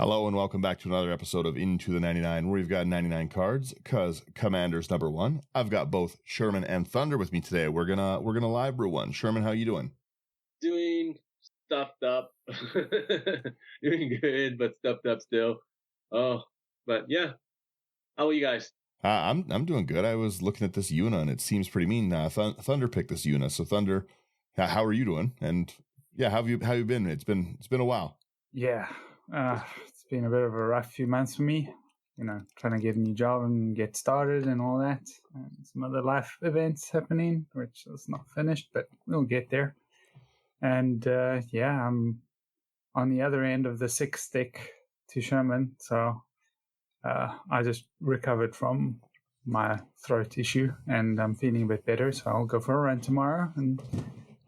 Hello and welcome back to another episode of Into the 99, where we've got 99 cards, cause Commander's number one. I've got both Sherman and Thunder with me today. We're gonna live brew one. Sherman, how you doing? Doing stuffed up. Doing good, but stuffed up still. Oh, but yeah. How are you guys? I'm doing good. I was looking at this Yuna and it seems pretty mean. Thunder picked this Yuna. So Thunder, how are you doing? And yeah, how have you been? It's been a while. Yeah. It's been a bit of a rough few months for me, trying to get a new job and get started and all that. And some other life events happening, which is not finished, but we'll get there. And I'm on the other end of the sick stick to Sherman. So I just recovered from my throat issue and I'm feeling a bit better. So I'll go for a run tomorrow and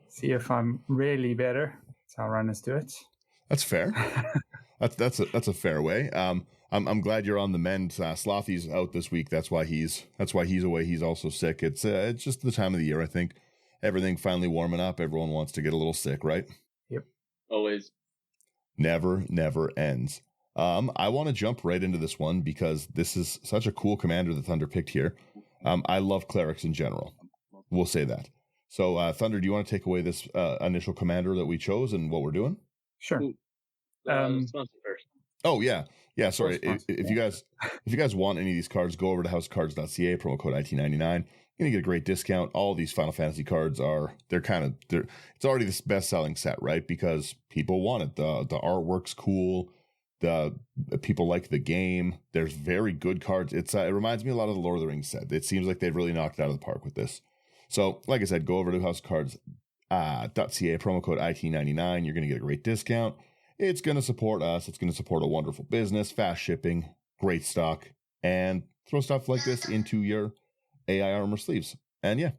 see if I'm really better. That's how runners do it. That's fair. That's a fair way. I'm glad you're on the mend. Slothy's out this week. That's why he's away. He's also sick. It's just the time of the year. I think everything finally warming up. Everyone wants to get a little sick, right? Yep. Always. Never ends. I want to jump right into this one because this is such a cool commander that Thunder picked here. I love clerics in general. We'll say that. So Thunder, do you want to take away this initial commander that we chose and what we're doing? Sure. Sponsor first. Oh yeah. Sorry. If you guys want any of these cards, go over to housecards.ca, promo code IT99. You're gonna get a great discount. All these Final Fantasy cards it's already this best selling set, right? Because people want it. The artwork's cool. The people like the game. There's very good cards. It reminds me a lot of the Lord of the Rings set. It seems like they've really knocked it out of the park with this. So, like I said, go over to housecards.ca, promo code IT99. You're gonna get a great discount. It's going to support us. It's going to support a wonderful business, fast shipping, great stock, and throw stuff like this into your AI armor sleeves. And yeah,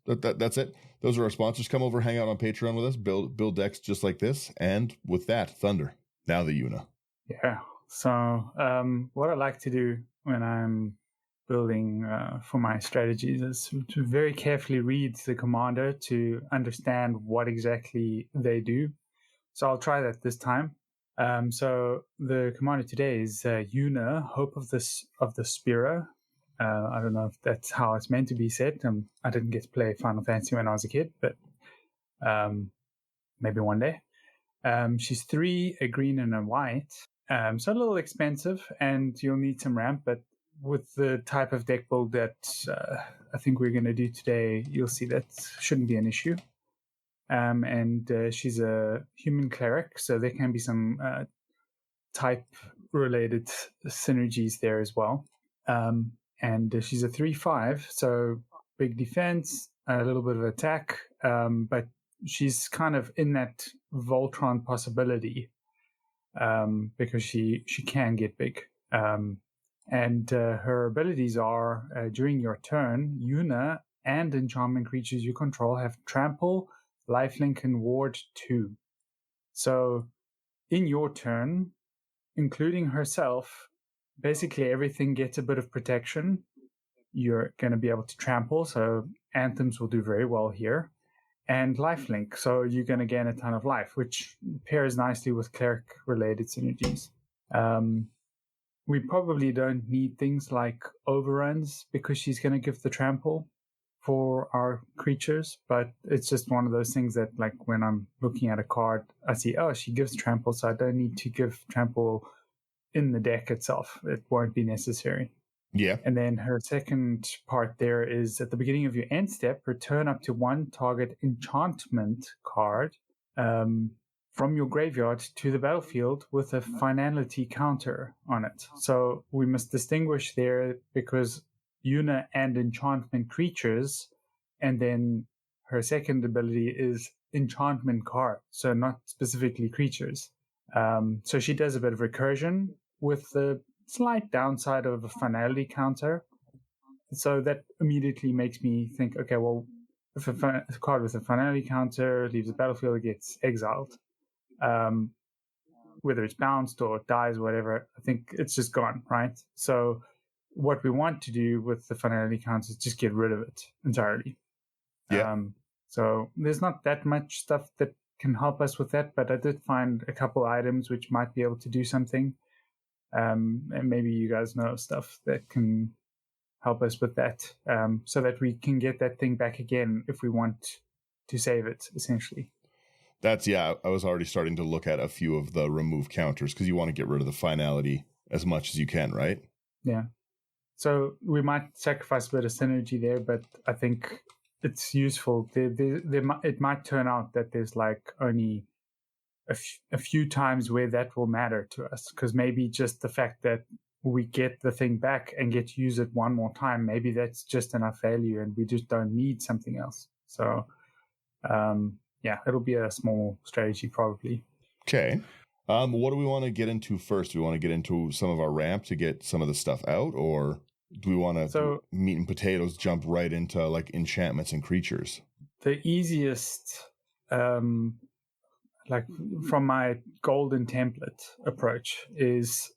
that's it. Those are our sponsors. Come over, hang out on Patreon with us, build decks just like this. And with that, Thunder, now the Yuna. Yeah. So what I like to do when I'm building for my strategies is to very carefully read the commander to understand what exactly they do. So I'll try that this time. So the commander today is Yuna, Hope of the Spira. I don't know if that's how it's meant to be said. I didn't get to play Final Fantasy when I was a kid, but maybe one day. She's 3, a green and a white. So a little expensive, and you'll need some ramp. But with the type of deck build that I think we're going to do today, you'll see that shouldn't be an issue. And she's a human cleric, so there can be some type-related synergies there as well. And she's a 3/5, so big defense, a little bit of attack, but she's kind of in that Voltron possibility because she can get big. And her abilities are, during your turn, Yuna and enchantment creatures you control have trample, lifelink, and ward 2. So in your turn, including herself, basically everything gets a bit of protection. You're going to be able to trample, so anthems will do very well here. And lifelink, so you're going to gain a ton of life, which pairs nicely with cleric-related synergies. We probably don't need things like overruns because she's going to give the trample for our creatures, but it's just one of those things that, like, when I'm looking at a card, I see, oh, she gives trample, so I don't need to give trample in the deck itself. It won't be necessary. Yeah. And then her second part there is, at the beginning of your end step, return up to one target enchantment card from your graveyard to the battlefield with a finality counter on it. So we must distinguish there because Yuna and enchantment creatures, and then her second ability is enchantment card, so not specifically creatures. So she does a bit of recursion with the slight downside of a finality counter. So that immediately makes me think, okay, well, if a card with a finality counter leaves the battlefield, it gets exiled. Whether it's bounced or dies, whatever, I think it's just gone, right? So what we want to do with the finality counts is just get rid of it entirely. Yeah. So there's not that much stuff that can help us with that, but I did find a couple items which might be able to do something. And maybe you guys know stuff that can help us with that, so that we can get that thing back again if we want to save it, essentially. I was already starting to look at a few of the remove counters because you want to get rid of the finality as much as you can, right? Yeah. So we might sacrifice a bit of synergy there, but I think it's useful. It might turn out that there's like only a few times where that will matter to us, because maybe just the fact that we get the thing back and get to use it one more time, maybe that's just enough value and we just don't need something else. So it'll be a small strategy probably. Okay. What do we want to get into first? Do we want to get into some of our ramp to get some of the stuff out, or do we want to meat and potatoes jump right into like enchantments and creatures? The easiest, like from my golden template approach, is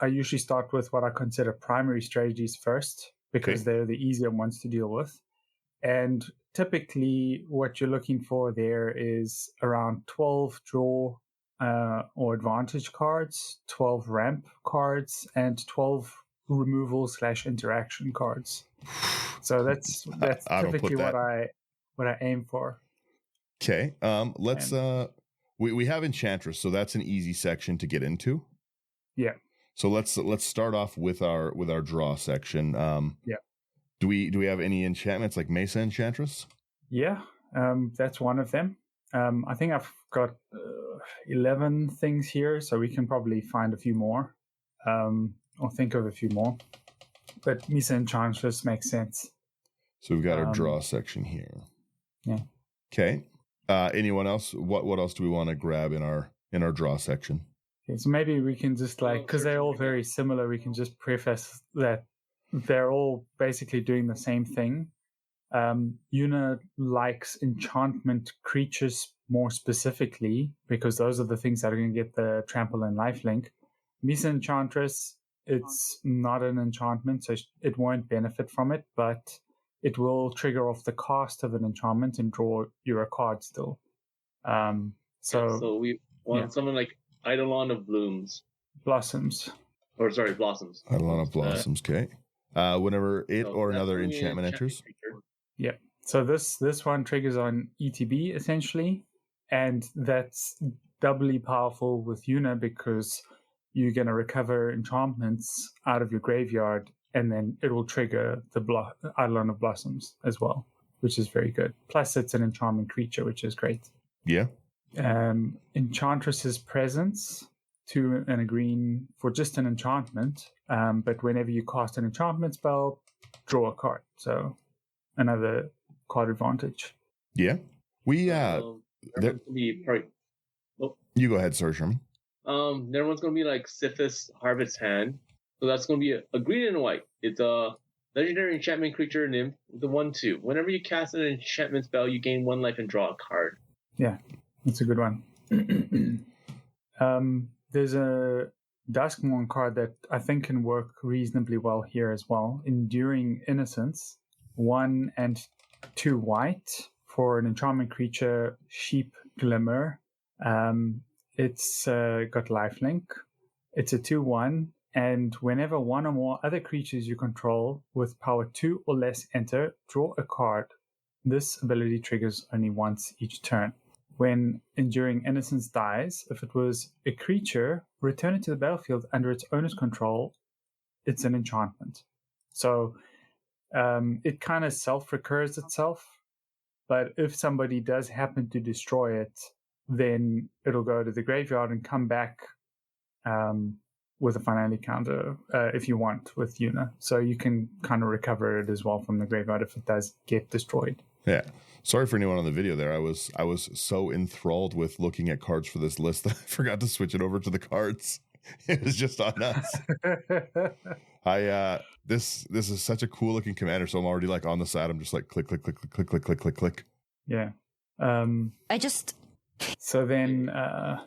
I usually start with what I consider primary strategies first, because they're the easier ones to deal with. And typically what you're looking for there is around 12 draw or advantage cards, 12 ramp cards, and 12 removal/interaction cards. So that's typically what I aim for. Okay. We have Enchantress, so that's an easy section to get into. Yeah. So let's start off with our draw section. Do we have any enchantments like Mesa Enchantress? Yeah, that's one of them. I think I've got 11 things here, so we can probably find a few more, or think of a few more. But Mesa Enchantress makes sense. So we've got our draw section here. Yeah. Okay. Anyone else? What else do we want to grab in our draw section? Okay, so maybe we can just because they're all very similar, we can just preface that they're all basically doing the same thing. Yuna likes enchantment creatures more specifically because those are the things that are going to get the trample and lifelink. Mesa Enchantress, it's not an enchantment, so it won't benefit from it, but it will trigger off the cost of an enchantment and draw you a card still. So we want someone like Eidolon of Blossoms. Eidolon of Blossoms, okay. Whenever it or another enchantment enters. Yep. So this one triggers on ETB essentially, and that's doubly powerful with Yuna because you're going to recover enchantments out of your graveyard, and then it will trigger the Eidolon of Blossoms as well, which is very good. Plus, it's an enchantment creature, which is great. Yeah. Enchantress's Presence, 2 and a green for just an enchantment, but whenever you cast an enchantment spell, draw a card. So another card advantage. Yeah. We You go ahead, Sir Sherman. There one's gonna be like Sithis Harvest Hand. So that's gonna be a green and a white. It's a legendary enchantment creature nymph with a 1/2. Whenever you cast an enchantment spell, you gain 1 life and draw a card. Yeah, that's a good one. There's a Duskmourn card that I think can work reasonably well here as well. Enduring Innocence, 1 and 2 white for an enchantment creature, Sheep Glimmer. It's got lifelink. It's a 2/1, and whenever one or more other creatures you control with power 2 or less enter, draw a card. This ability triggers only once each turn. When Enduring Innocence dies, if it was a creature, return it to the battlefield under its owner's control. It's an enchantment. So it kind of self-recurs itself, but if somebody does happen to destroy it, then it'll go to the graveyard and come back with a finality counter if you want with Yuna. So you can kind of recover it as well from the graveyard if it does get destroyed. Yeah. Sorry for anyone on the video there. I was so enthralled with looking at cards for this list that I forgot to switch it over to the cards. It was just on us. This is such a cool looking commander, so I'm already like on the side. I'm just like click, click, click, click, click, click, click, click. Yeah. So then, I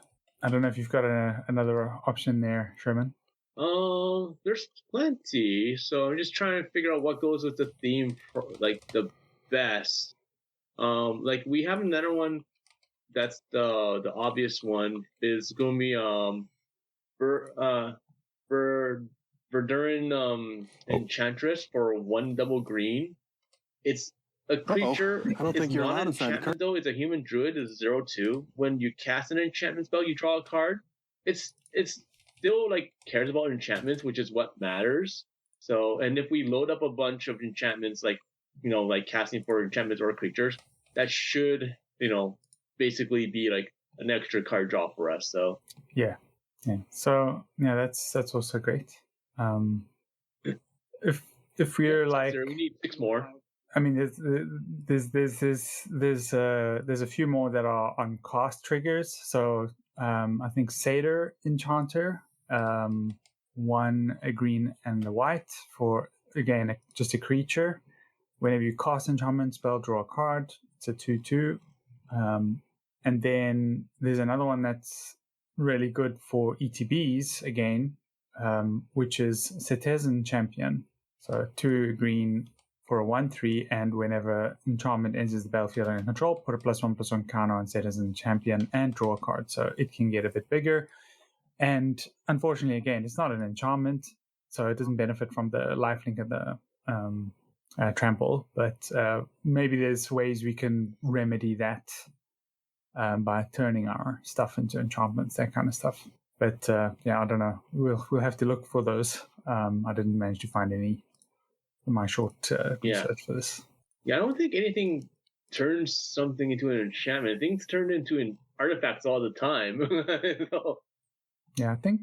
don't know if you've got another option there, Sherman. There's plenty. So I'm just trying to figure out what goes with the theme for like the best. Like we have another one that's the obvious one is going to be Verduran Enchantress for 1 double green. It's a creature. I don't think you're allowed inside the card. Though it's a human druid. It's 0/2. When you cast an enchantment spell, you draw a card. It's still like cares about enchantments, which is what matters. So, and if we load up a bunch of enchantments, like casting for enchantments or creatures, that should basically be like an extra card draw for us. So yeah. So yeah, that's also great. If we're like, we need 6 more. I mean, there's a few more that are on cost triggers. So I think Satyr Enchanter, 1 a green and a white for, again, just a creature. Whenever you cast enchantment spell, draw a card. It's a 2/2. And then there's another one that's really good for ETBs again, which is Citizen Champion. So 2 green for a 1/3, and whenever enchantment enters the battlefield under control, put a +1/+1 counter on Citizen Champion and draw a card. So it can get a bit bigger. And unfortunately, again, it's not an enchantment, so it doesn't benefit from the lifelink and the trample. But maybe there's ways we can remedy that by turning our stuff into enchantments, that kind of stuff. But I don't know. We'll have to look for those. I didn't manage to find any in my short research for this. Yeah, I don't think anything turns something into an enchantment. Things turn into artifacts all the time. So. Yeah, I think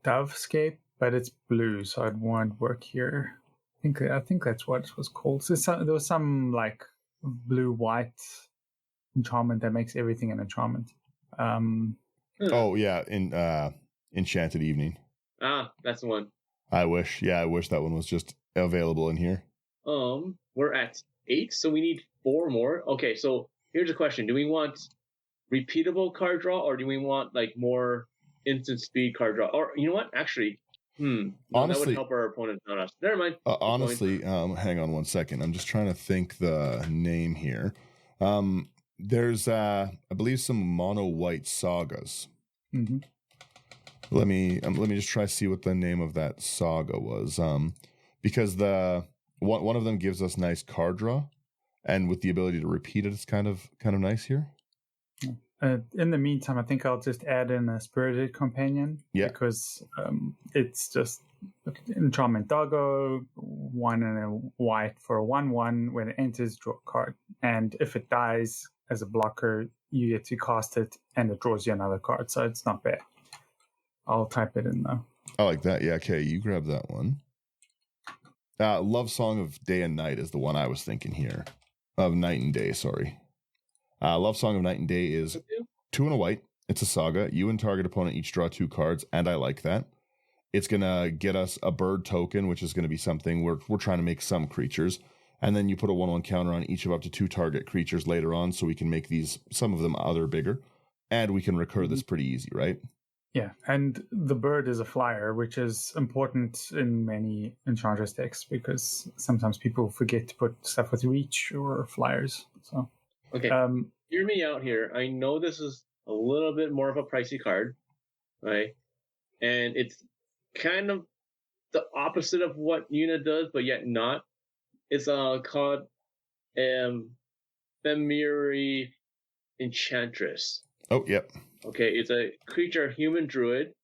Dovescape, but it's blue, so it won't work here. I think that's what it was called. So there was some like blue-white enchantment that makes everything an enchantment. Oh yeah, in Enchanted Evening. Ah, that's the one. I wish that one was just available in here. We're at 8, so we need 4 more. Okay, so here's a question: do we want repeatable card draw, or do we want like more instant speed card draw? Or you know what? Actually, honestly, that would help our opponent, not us. Never mind. Honestly, hang on one second. I'm just trying to think the name here. There's I believe some mono white sagas. Mm-hmm. Let me just try to see what the name of that saga was. Because the one of them gives us nice card draw, and with the ability to repeat it, it's kind of nice here. In the meantime, I think I'll just add in a Spirited Companion. Yeah. Because it's just enchantment doggo, 1 and a white for a 1/1. When it enters, draw a card, and if it dies as a blocker, you get to cast it, and it draws you another card. So it's not bad. I'll type it in though. I like that. Yeah. Okay, you grab that one. Love Song of Day and Night is the one I was thinking here. Of Night and Day, sorry. Love Song of Night and Day is 2 and a white. It's a saga. You and target opponent each draw 2 cards, and I like that. It's going to get us a bird token, which is going to be something we're trying to make some creatures. And then you put a 1/1 counter on each of up to 2 target creatures later on, so we can make some of them other bigger. And we can recur this pretty easy, right? Yeah, and the bird is a flyer, which is important in many Enchantress decks because sometimes people forget to put stuff with reach or flyers. So okay, hear me out here. I know this is a little bit more of a pricey card, right? And it's kind of the opposite of what Yuna does, but yet not. It's called Ephemery Enchantress. Oh, yep. Okay, it's a creature, human druid.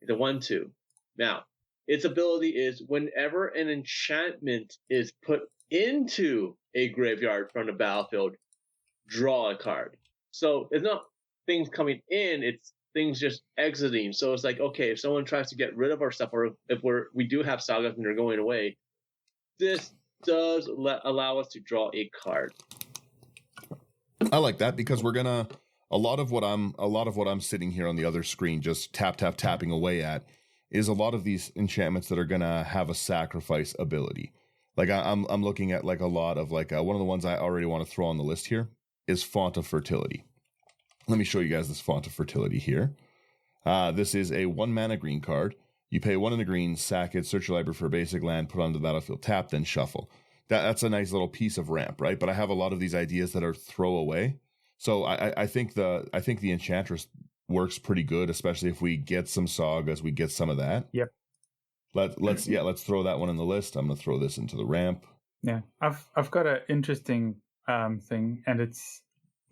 It's a 1/2. Now, its ability is whenever an enchantment is put into a graveyard from the battlefield, draw a card. So it's not things coming in, it's things just exiting. So it's like, okay, if someone tries to get rid of our stuff, or if we do have sagas and they're going away, this does allow us to draw a card. I like that because we're gonna a lot of what I'm sitting here on the other screen just tapping away at is a lot of these enchantments that are gonna have a sacrifice ability. Like I'm looking at like a lot of like one of the ones I already want to throw on the list here is Font of Fertility. Let me show you guys this Font of Fertility here. This is a 1 mana green card. You pay 1 in a green, sack it, search your library for a basic land, put onto the battlefield, tap, then shuffle. That's a nice little piece of ramp, right? But I have a lot of these ideas that are throwaway. So I think the Enchantress works pretty good, especially if we get some sagas, we get some of that. Yep. let's throw that one in the list. I'm gonna throw this into the ramp. Yeah, I've got an interesting thing, and it's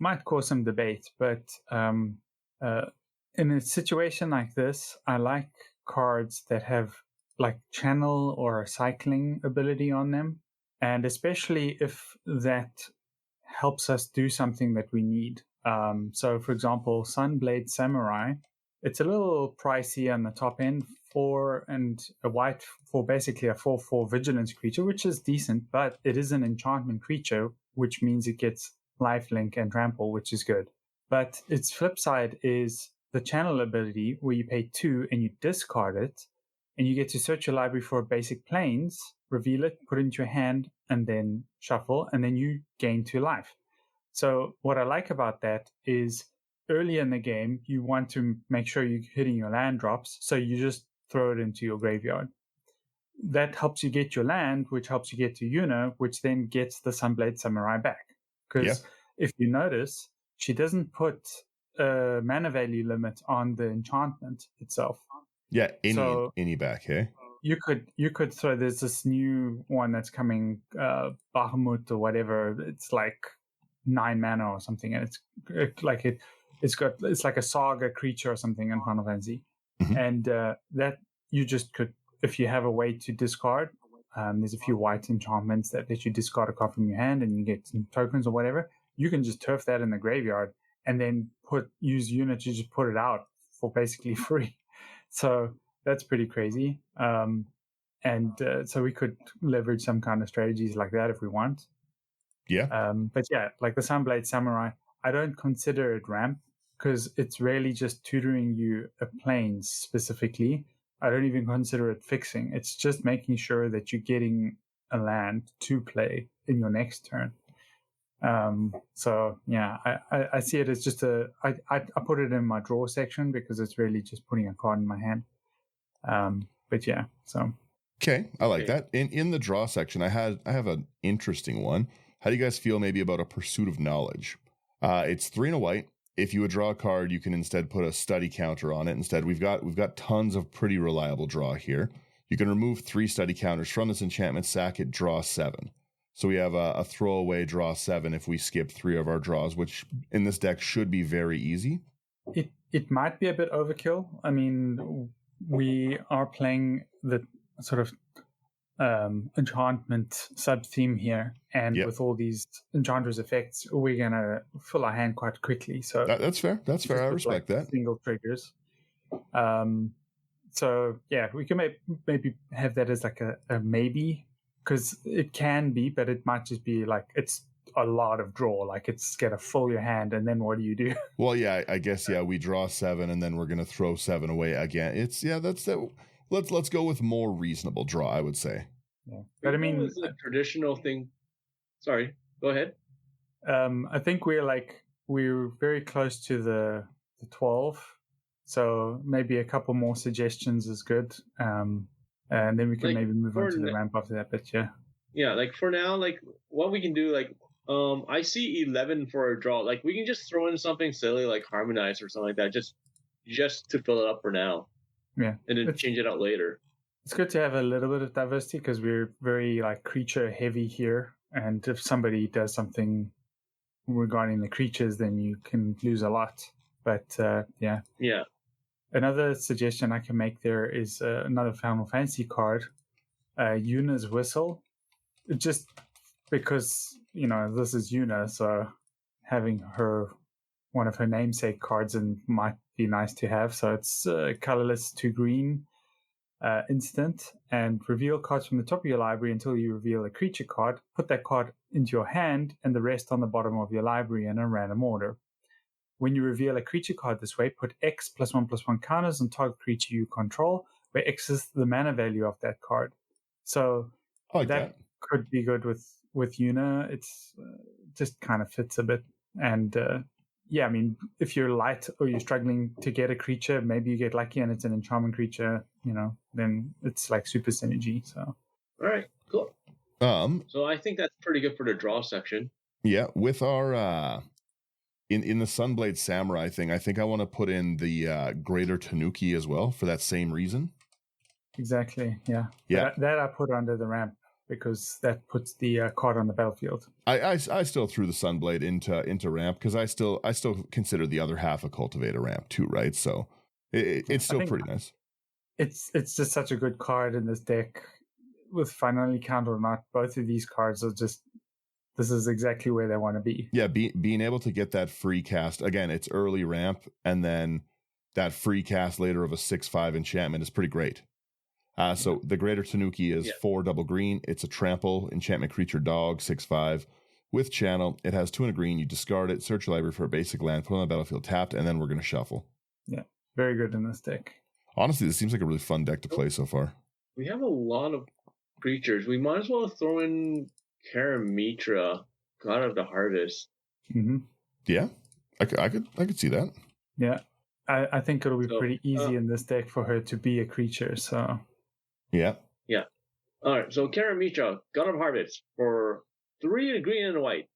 might cause some debate, but in a situation like this, I like cards that have like channel or cycling ability on them, and especially if that helps us do something that we need. So, for example, Sunblade Samurai, it's a little pricey on the top end, 4 and a white for basically a 4/4 vigilance creature, which is decent, but it is an enchantment creature, which means it gets lifelink and trample, which is good. But its flip side is the channel ability, where you pay 2 and you discard it, and you get to search your library for basic planes, reveal it, put it into your hand, and then shuffle, and then you gain 2 life. So what I like about that is early in the game, you want to make sure you're hitting your land drops, so you just throw it into your graveyard. That helps you get your land, which helps you get to Yuna, which then gets the Sunblade Samurai back. Because if you notice, she doesn't put a mana value limit on the enchantment itself. Yeah, any back, hey? You could throw, there's this new one that's coming, Bahamut or whatever. It's like 9 mana or something, and it's like a saga creature or something in Final Fantasy. Mm-hmm. And that you just could, if you have a way to discard, there's a few white enchantments that let you discard a card from your hand and you get some tokens or whatever. You can just turf that in the graveyard and then use Yuna to just put it out for basically free. So that's pretty crazy. So we could leverage some kind of strategies like that if we want. Yeah. But yeah, like the Sunblade Samurai, I don't consider it ramp because it's really just tutoring you a plane specifically. I don't even consider it fixing. It's just making sure that you're getting a land to play in your next turn. So yeah, I see it as just I put it in my draw section because it's really just putting a card in my hand. But yeah, so. Okay, I like that. In the draw section, I have an interesting one. How do you guys feel maybe about a Pursuit of Knowledge? It's 3 and a white. If you would draw a card, you can instead put a study counter on it. Instead, we've got tons of pretty reliable draw here. You can remove 3 study counters from this enchantment, sack it, draw 7. So we have a throwaway draw 7 if we skip 3 of our draws, which in this deck should be very easy. It might be a bit overkill. I mean, we are playing the sort of enchantment sub-theme here, and with all these enchantress effects, we're going to fill our hand quite quickly. So that's fair. That's fair. I respect that. Single triggers. So yeah, we can maybe have that as like a maybe, because it can be, but it might just be like it's a lot of draw. Like it's going to fill your hand, and then what do you do? Well, yeah, I guess we draw 7, and then we're going to throw 7 away again. That's that. Let's go with more reasonable draw, I would say. Yeah, but I mean, it's a traditional thing. Sorry, go ahead. I think we're very close to the 12, so maybe a couple more suggestions is good. And then we can maybe move on to the ramp after that. But yeah, like for now, like what we can do, like I see 11 for a draw. Like we can just throw in something silly like Harmonize or something like that, just to fill it up for now. Yeah, and then change it out later. It's good to have a little bit of diversity because we're very like creature heavy here, and if somebody does something regarding the creatures, then you can lose a lot. But yeah. Another suggestion I can make there is another Final Fantasy card, Yuna's Whistle. Just because this is Yuna, so having one of her namesake cards might be nice to have. So it's colorless 2 green instant, and reveal cards from the top of your library until you reveal a creature card. Put that card into your hand and the rest on the bottom of your library in a random order. When you reveal a creature card this way, put X +1/+1 counters on target creature you control, where X is the mana value of that card. So that could be good with Yuna. It's just kind of fits a bit. And yeah, I mean, if you're light or you're struggling to get a creature, maybe you get lucky and it's an enchantment creature, then it's like super synergy. So, all right, cool. So I think that's pretty good for the draw section. Yeah, with our in the Sunblade Samurai thing, I think I want to put in the Greater Tanuki as well for that same reason. exactly. Yeah. Yeah. That I put under the ramp because that puts the card on the battlefield. I still threw the Sunblade into ramp because I still consider the other half a cultivator ramp too, right? So it's still pretty nice. It's just such a good card in this deck. With finally count or not, both of these cards are just, this is exactly where they want to be. Yeah, being able to get that free cast again, it's early ramp, and then that free cast later of a 6/5 enchantment is pretty great. So the Greater Tanuki is 4 double green. It's a trample enchantment creature dog 6/5 with channel. It has 2 and a green. You discard it, search your library for a basic land, put it on the battlefield tapped, and then we're going to shuffle. Yeah, very good in this deck. Honestly, this seems like a really fun deck to play so far. We have a lot of creatures. We might as well throw in Karamitra, God of the Harvest. Mm-hmm. Yeah, I could see that. Yeah, I think it'll be pretty easy in this deck for her to be a creature. So yeah. All right, so Karamitra, God of Harvest, for 3 green and a white.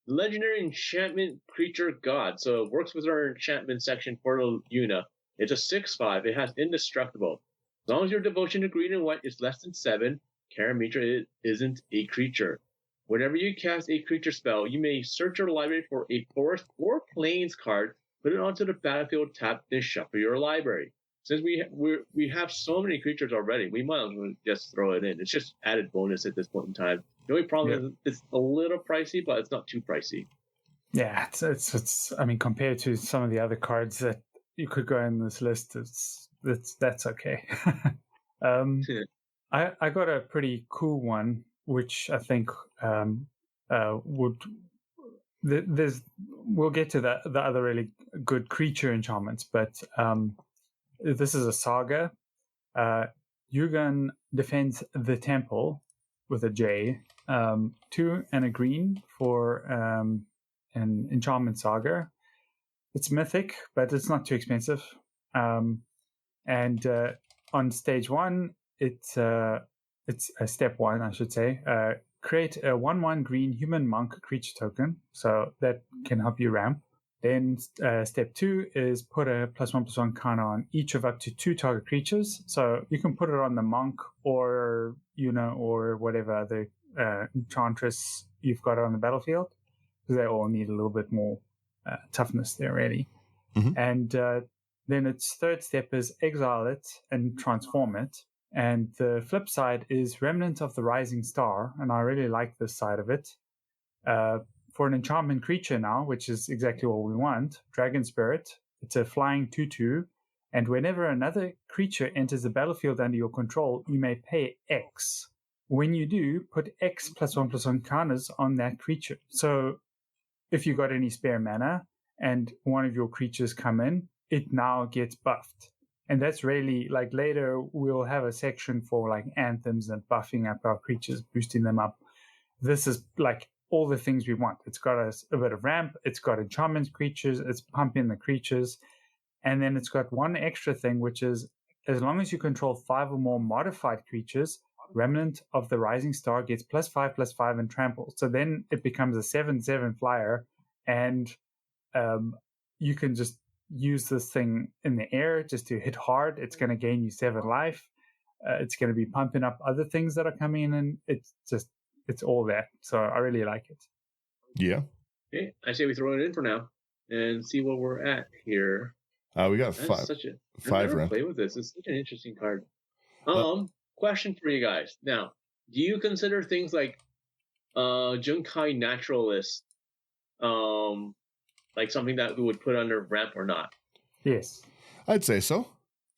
Legendary enchantment creature god. So it works with our enchantment section for Yuna. It's a 6/5. It has indestructible. As long as your devotion to green and white is less than 7, Karamitra isn't a creature. Whenever you cast a creature spell, you may search your library for a forest or plains card, put it onto the battlefield tab, then shuffle your library. Since we have so many creatures already, we might as well just throw it in. It's just added bonus at this point in time. The only problem is it's a little pricey, but it's not too pricey. Yeah, it's. I mean, compared to some of the other cards that you could go in this list, that's okay. I got a pretty cool one, which I think would. We'll get to the other really good creature enchantments, but this is a saga. Yugan defends the temple with a J. 2 and a green for an enchantment saga. It's mythic, but it's not too expensive. And on stage 1, it's step 1, I should say. Create a 1/1 green human monk creature token, so that can help you ramp. Then step 2 is put a +1/+1 counter on each of up to 2 target creatures. So you can put it on the monk or Yuna or whatever other enchantress you've got on the battlefield, because they all need a little bit more toughness there already. Mm-hmm. And then its third step is exile it and transform it. And the flip side is Remnant of the Rising Star, and I really like this side of it. For an enchantment creature now, which is exactly what we want, Dragon Spirit, it's a flying 2/2, and whenever another creature enters the battlefield under your control, you may pay X. When you do, put X +1/+1 counters on that creature. So if you got any spare mana and one of your creatures come in, it now gets buffed. And that's really, like, later we'll have a section for like anthems and buffing up our creatures, boosting them up. This is like all the things we want. It's got a bit of ramp, it's got enchantment creatures, it's pumping the creatures, and then it's got one extra thing, which is as long as you control 5 or more modified creatures, Remnant of the Rising Star gets +5/+5 and trample. So then it becomes a 7/7 flyer, and you can just use this thing in the air just to hit hard. It's going to gain you 7 life. It's going to be pumping up other things that are coming in, and it's all there. So I really like it. Yeah. Okay, I say we throw it in for now and see what we're at here. We got five. I've never played with this. It's such an interesting card. Question for you guys. Now, do you consider things like Junkai Naturalist like something that we would put under ramp or not? Yes. I'd say so.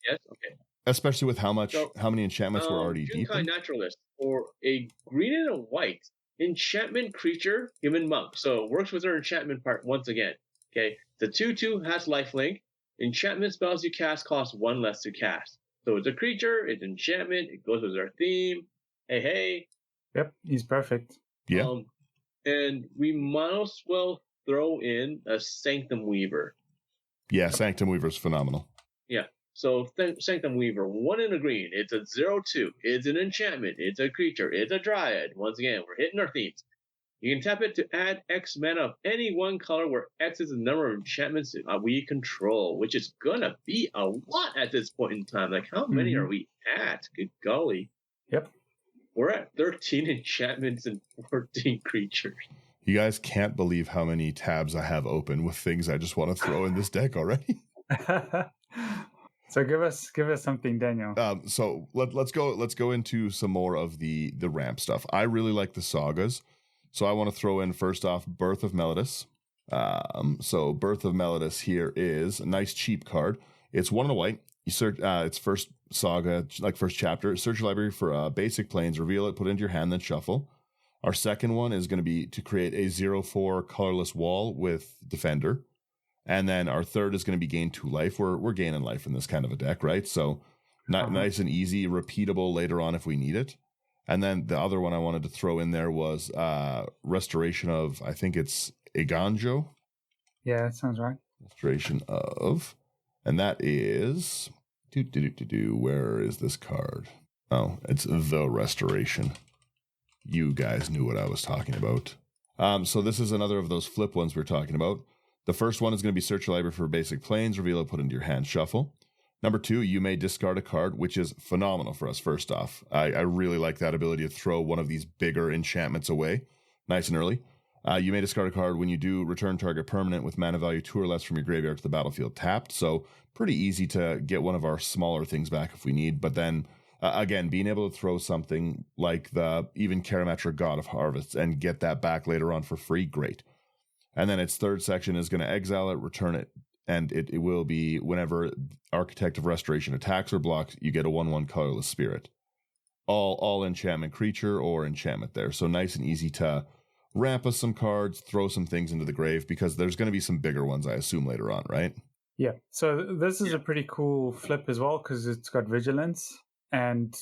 Yes? Okay. Especially with how many enchantments were already deep. Junkai Naturalist, or a green and a white enchantment creature, human monk. So it works with our enchantment part once again. Okay. The 2/2 has lifelink. Enchantment spells you cast cost 1 less to cast. So it's a creature, it's enchantment, it goes with our theme. Hey. Yep, he's perfect. Yeah. And we might as well throw in a Sanctum Weaver. Yeah, Sanctum Weaver's phenomenal. Yeah. So Sanctum Weaver, 1 in a green. It's a 0/2. It's an enchantment. It's a creature. It's a dryad. Once again, we're hitting our themes. You can tap it to add X mana of any one color where X is the number of enchantments we control, which is gonna be a lot at this point in time. Like, how many are we at? Good golly. Yep. We're at 13 enchantments and 14 creatures. You guys can't believe how many tabs I have open with things I just want to throw in this deck already. So give us something, Daniel. So let's go into some more of the ramp stuff. I really like the sagas, so I want to throw in first off Birth of Melodus. So Birth of Melodus here is a nice cheap card. It's 1 and a white. You search its first saga, like first chapter. Search your library for basic planes, reveal it, put it into your hand, then shuffle. Our second one is going to be to create a 0/4 colorless wall with Defender. And then our third is going to be gain 2 life. We're gaining life in this kind of a deck, right? So nice and easy, repeatable later on if we need it. And then the other one I wanted to throw in there was Restoration of, I think it's Iganjo. Yeah, that sounds right. Restoration of, and that is, where is this card? Oh, it's the Restoration. You guys knew what I was talking about. So this is another of those flip ones we're talking about. The first one is going to be search your library for basic planes, reveal it, put it into your hand, shuffle. Number 2, you may discard a card, which is phenomenal for us, first off. I really like that ability to throw one of these bigger enchantments away, nice and early. You may discard a card when you do return target permanent with mana value 2 or less from your graveyard to the battlefield tapped. So pretty easy to get one of our smaller things back if we need. But then, again, being able to throw something like the even Karametra God of Harvests and get that back later on for free, great. And then its third section is going to exile it, return it, and it will be whenever Architect of Restoration attacks or blocks, you get a 1/1 colorless spirit. All enchantment creature or enchantment there. So nice and easy to ramp us some cards, throw some things into the grave, because there's going to be some bigger ones, I assume, later on, right? Yeah. So this is a pretty cool flip as well, because it's got Vigilance, and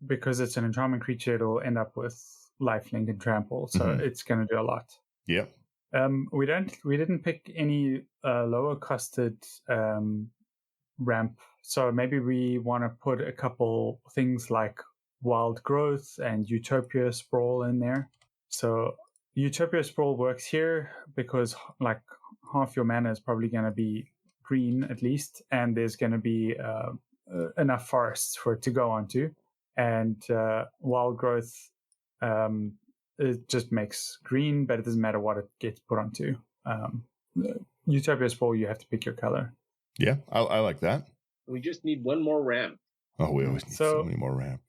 because it's an enchantment creature, it'll end up with lifelink and trample. So it's going to do a lot. Yep. We didn't pick any lower costed ramp, so maybe we want to put a couple things like Wild Growth and Utopia Sprawl in there. So Utopia Sprawl works here because like half your mana is probably going to be green at least, and there's going to be enough forests for it to go onto, and Wild Growth. It just makes green, but it doesn't matter what it gets put onto. Utopia Sprawl, you have to pick your color. Yeah, I like that. We just need one more ramp. Oh, we always need so many more ramp.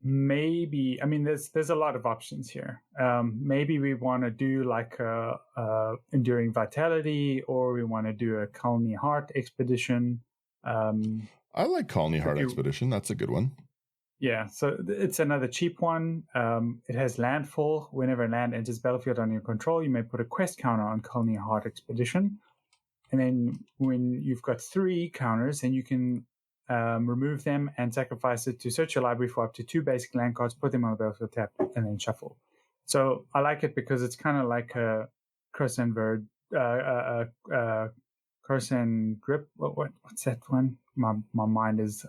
Maybe, I mean, there's a lot of options here. Maybe we want to do like a Enduring Vitality, or we want to do a Colony Heart Expedition. I like Colony Heart Expedition. That's a good one. Yeah, so it's another cheap one. It has landfall. Whenever land enters battlefield on your control, you may put a quest counter on Colony Heart Expedition. And then when you've got 3 counters, then you can remove them and sacrifice it to search your library for up to 2 basic land cards, put them on the battlefield tap, and then shuffle. So I like it because it's kind of like a Curse and Grip. What's that one? My mind is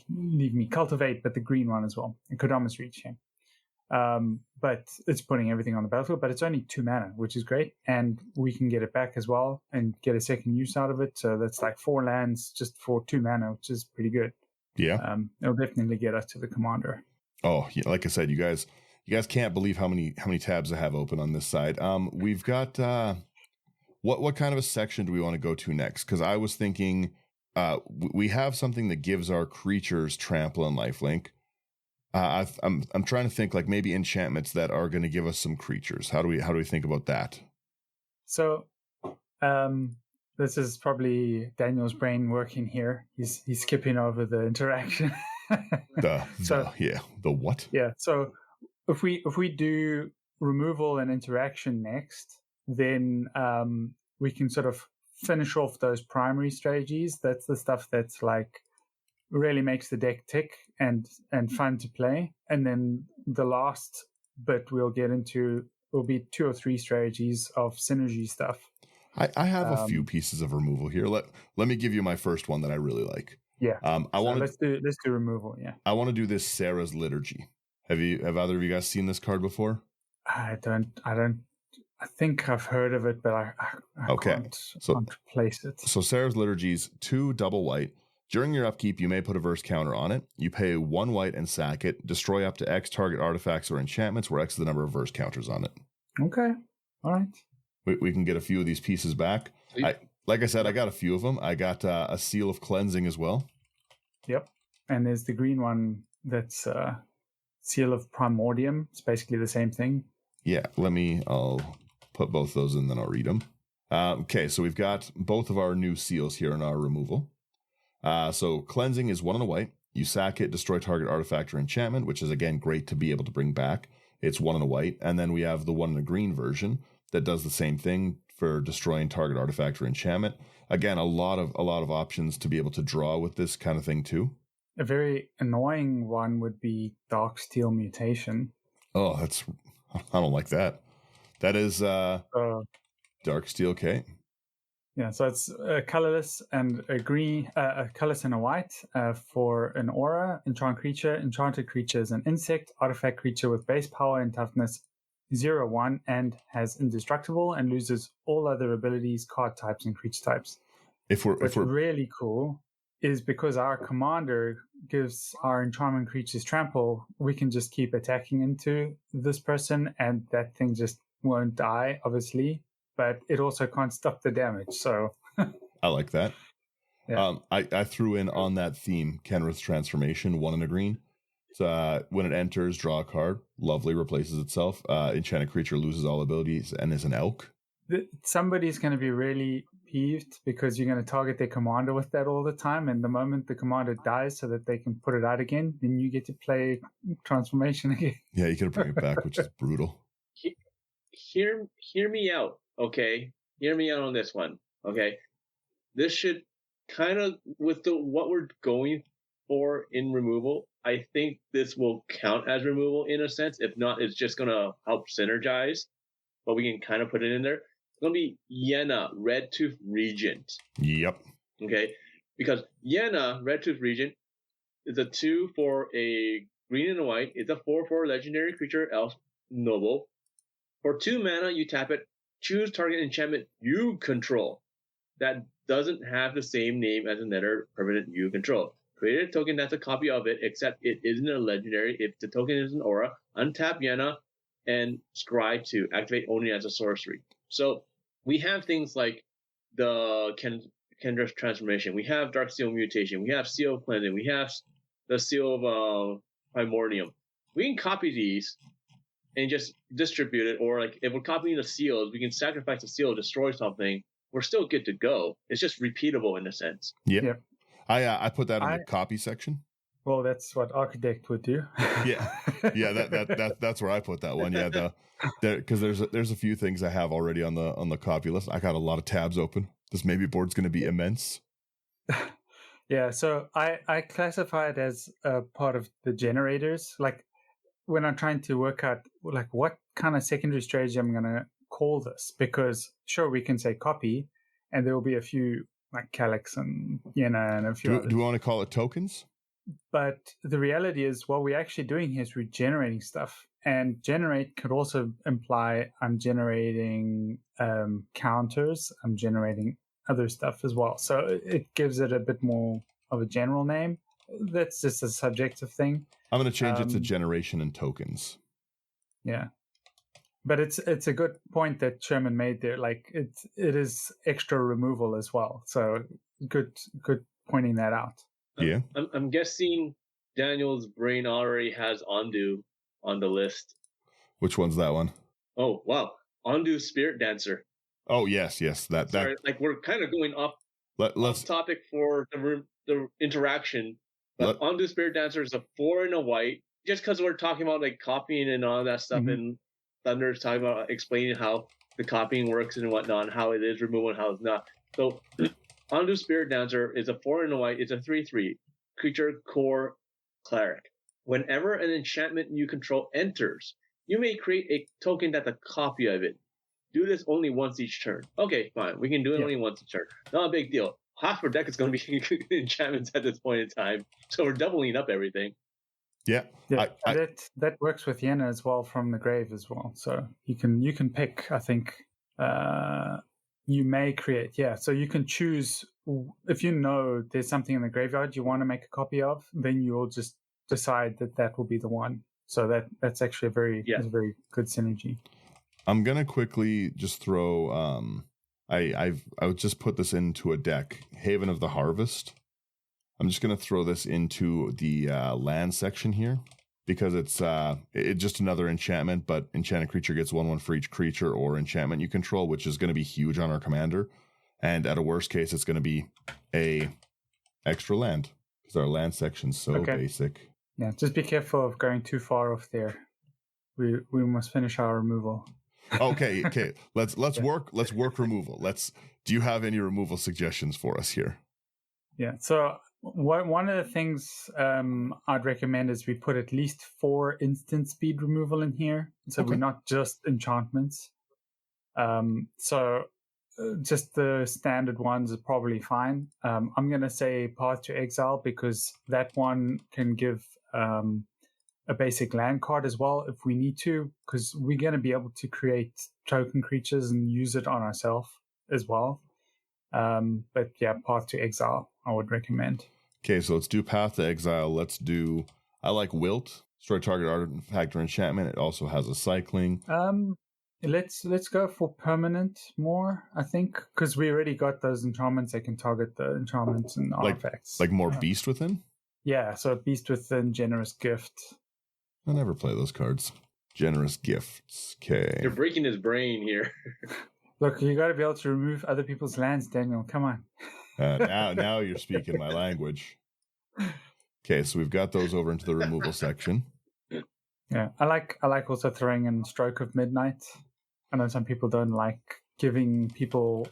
leaving me. Cultivate, but the green one as well. And Kodamas Reach, yeah. But it's putting everything on the battlefield, but it's only 2 mana, which is great. And we can get it back as well and get a second use out of it. So that's like 4 lands just for 2 mana, which is pretty good. Yeah. It'll definitely get us to the commander. Oh, yeah, like I said, you guys can't believe how many tabs I have open on this side. We've got what kind of a section do we want to go to next? Because I was thinking we have something that gives our creatures trample and lifelink. I'm trying to think like maybe enchantments that are going to give us some creatures. How do we think about that? So, this is probably Daniel's brain working here. He's skipping over the interaction. The what? Yeah. So if we do removal and interaction next, then we can sort of finish off those primary strategies. That's the stuff that's like really makes the deck tick and fun to play. And then the last bit we'll get into will be 2 or 3 strategies of synergy stuff. I have a few pieces of removal here. Let me give you my first one that I really like. Yeah. Let's do removal. Yeah. I want to do this Sarah's Liturgy. Have either of you guys seen this card before? I don't I think I've heard of it, but I can't place it. So Sarah's Liturgy's 2 double white. During your upkeep, you may put a verse counter on it. You pay 1 white and sack it. Destroy up to X target artifacts or enchantments, where X is the number of verse counters on it. Okay. All right. We can get a few of these pieces back. Like I said, I got a few of them. I got a Seal of Cleansing as well. Yep. And there's the green one that's Seal of Primordium. It's basically the same thing. Yeah, I'll put both those in, then I'll read them. Okay, so we've got both of our new seals here in our removal. So Cleansing is 1 and a white. You sack it, destroy target artifact or enchantment, which is, again, great to be able to bring back. It's 1 and a white. And then we have the 1 and a green version that does the same thing for destroying target artifact or enchantment. Again, a lot of options to be able to draw with this kind of thing too. A very annoying one would be Dark Steel Mutation. Oh, I don't like that. That is Dark Steel, okay. Yeah, so it's colorless and a green, colorless and a white for an aura, enchant creature. Enchanted creature is an insect, artifact creature with base power and toughness 0/1 and has indestructible and loses all other abilities, card types, and creature types. What's really cool is because our commander gives our enchantment creatures trample, we can just keep attacking into this person and that thing just won't die, obviously, but it also can't stop the damage. So I like that. Yeah. I threw in on that theme Kenrith's Transformation, 1 and a green. So when it enters, draw a card. Lovely, replaces itself. Enchanted creature loses all abilities and is an elk. Somebody's going to be really peeved because you're going to target their commander with that all the time. And the moment the commander dies so that they can put it out again, then you get to play Transformation again. Yeah, you got to bring it back, which is brutal. Hear me out, okay? Hear me out on this one, okay? This should kind of, with what we're going for in removal, I think this will count as removal in a sense. If not, it's just going to help synergize, but we can kind of put it in there. It's going to be Yuna, Red Tooth Regent. Yep. Okay? Because Yuna, Red Tooth Regent, is a 2 for a green and a white. It's a 4/4 legendary creature, elf noble. For 2 mana, you tap it. Choose target enchantment you control that doesn't have the same name as another permanent you control. Create a token that's a copy of it, except it isn't a legendary. If the token is an aura, untap Yuna and scry to activate only as a sorcery. So we have things like the Kendra's Transformation. We have Dark Steel Mutation. We have Seal of Cleansing. We have the Seal of Primordium. We can copy these and just distribute it. Or like if we're copying the seals, we can sacrifice the seal, destroy something. We're still good to go. It's just repeatable in a sense. Yeah. I put that in the copy section. Well, that's what Architect would do. Yeah, that's where I put that one. Yeah, because there's a few things I have already on the copy list. I got a lot of tabs open. This maybe board's going to be immense. Yeah, so I classify it as a part of the generators. Like when I'm trying to work out like what kind of secondary strategy I'm going to call this, because sure we can say copy, and there will be a few like Calyx and Yuna and a few others. Do we want to call it tokens? But the reality is what we're actually doing here is we're generating stuff. And generate could also imply I'm generating counters, I'm generating other stuff as well. So it gives it a bit more of a general name. That's just a subjective thing. I'm going to change it to generation and tokens. Yeah. But it's a good point that Sherman made there. Like it is extra removal as well. So good pointing that out. Yeah. I'm guessing Daniel's brain already has Ondu on the list. Which one's that one? Oh, wow. Ondu Spirit Dancer. Oh, yes. That. Sorry, like we're kind of going off topic for the interaction. But Ondu Spirit Dancer is a 4 and a white. Just because we're talking about like copying and all that stuff, and Thunder's talking about explaining how the copying works and whatnot, and how it is removal and how it's not. So Ondu Spirit Dancer is a 4 and a white. It's a 3/3 creature core cleric. Whenever an enchantment you control enters, you may create a token that's a copy of it. Do this only once each turn. Okay, fine. We can do it only once each turn. Not a big deal. Half our deck is going to be enchantments at this point in time, so we're doubling up everything. Yeah. That works with Yuna as well from the grave as well. So you can pick. I think you may create. Yeah. So you can choose if you know there's something in the graveyard you want to make a copy of, then you'll just decide that will be the one. So that's actually a very good synergy. I'm gonna quickly just throw. I would just put this into a deck, Haven of the Harvest. I'm just gonna throw this into the land section here because it's just another enchantment, but enchanted creature gets 1/1 for each creature or enchantment you control, which is going to be huge on our commander. And at a worst case, it's going to be a extra land because our land section's so basic. Yeah, just be careful of going too far off there. We must finish our removal. Okay. Let's work removal. Do you have any removal suggestions for us here? Yeah. So one of the things I'd recommend is we put at least 4 instant speed removal in here, so we're not just enchantments. Just the standard ones are probably fine. I'm going to say Path to Exile because that one can give a basic land card as well if we need to, because we're going to be able to create token creatures and use it on ourselves as well. But yeah, Path to Exile I would recommend. Okay, so let's do Path to Exile. I like Wilt. Destroy target artifact or enchantment. It also has a cycling. Let's go for permanent more, I think, because we already got those enchantments that can target the enchantments and artifacts. Like more Beast Within? Yeah, so Beast Within, Generous Gift. I never play those cards. Generous Gifts. Okay. You're breaking his brain here. Look, you got to be able to remove other people's lands, Daniel. Come on. Now you're speaking my language. Okay, so we've got those over into the removal section. Yeah, I like also throwing in Stroke of Midnight. I know some people don't like giving people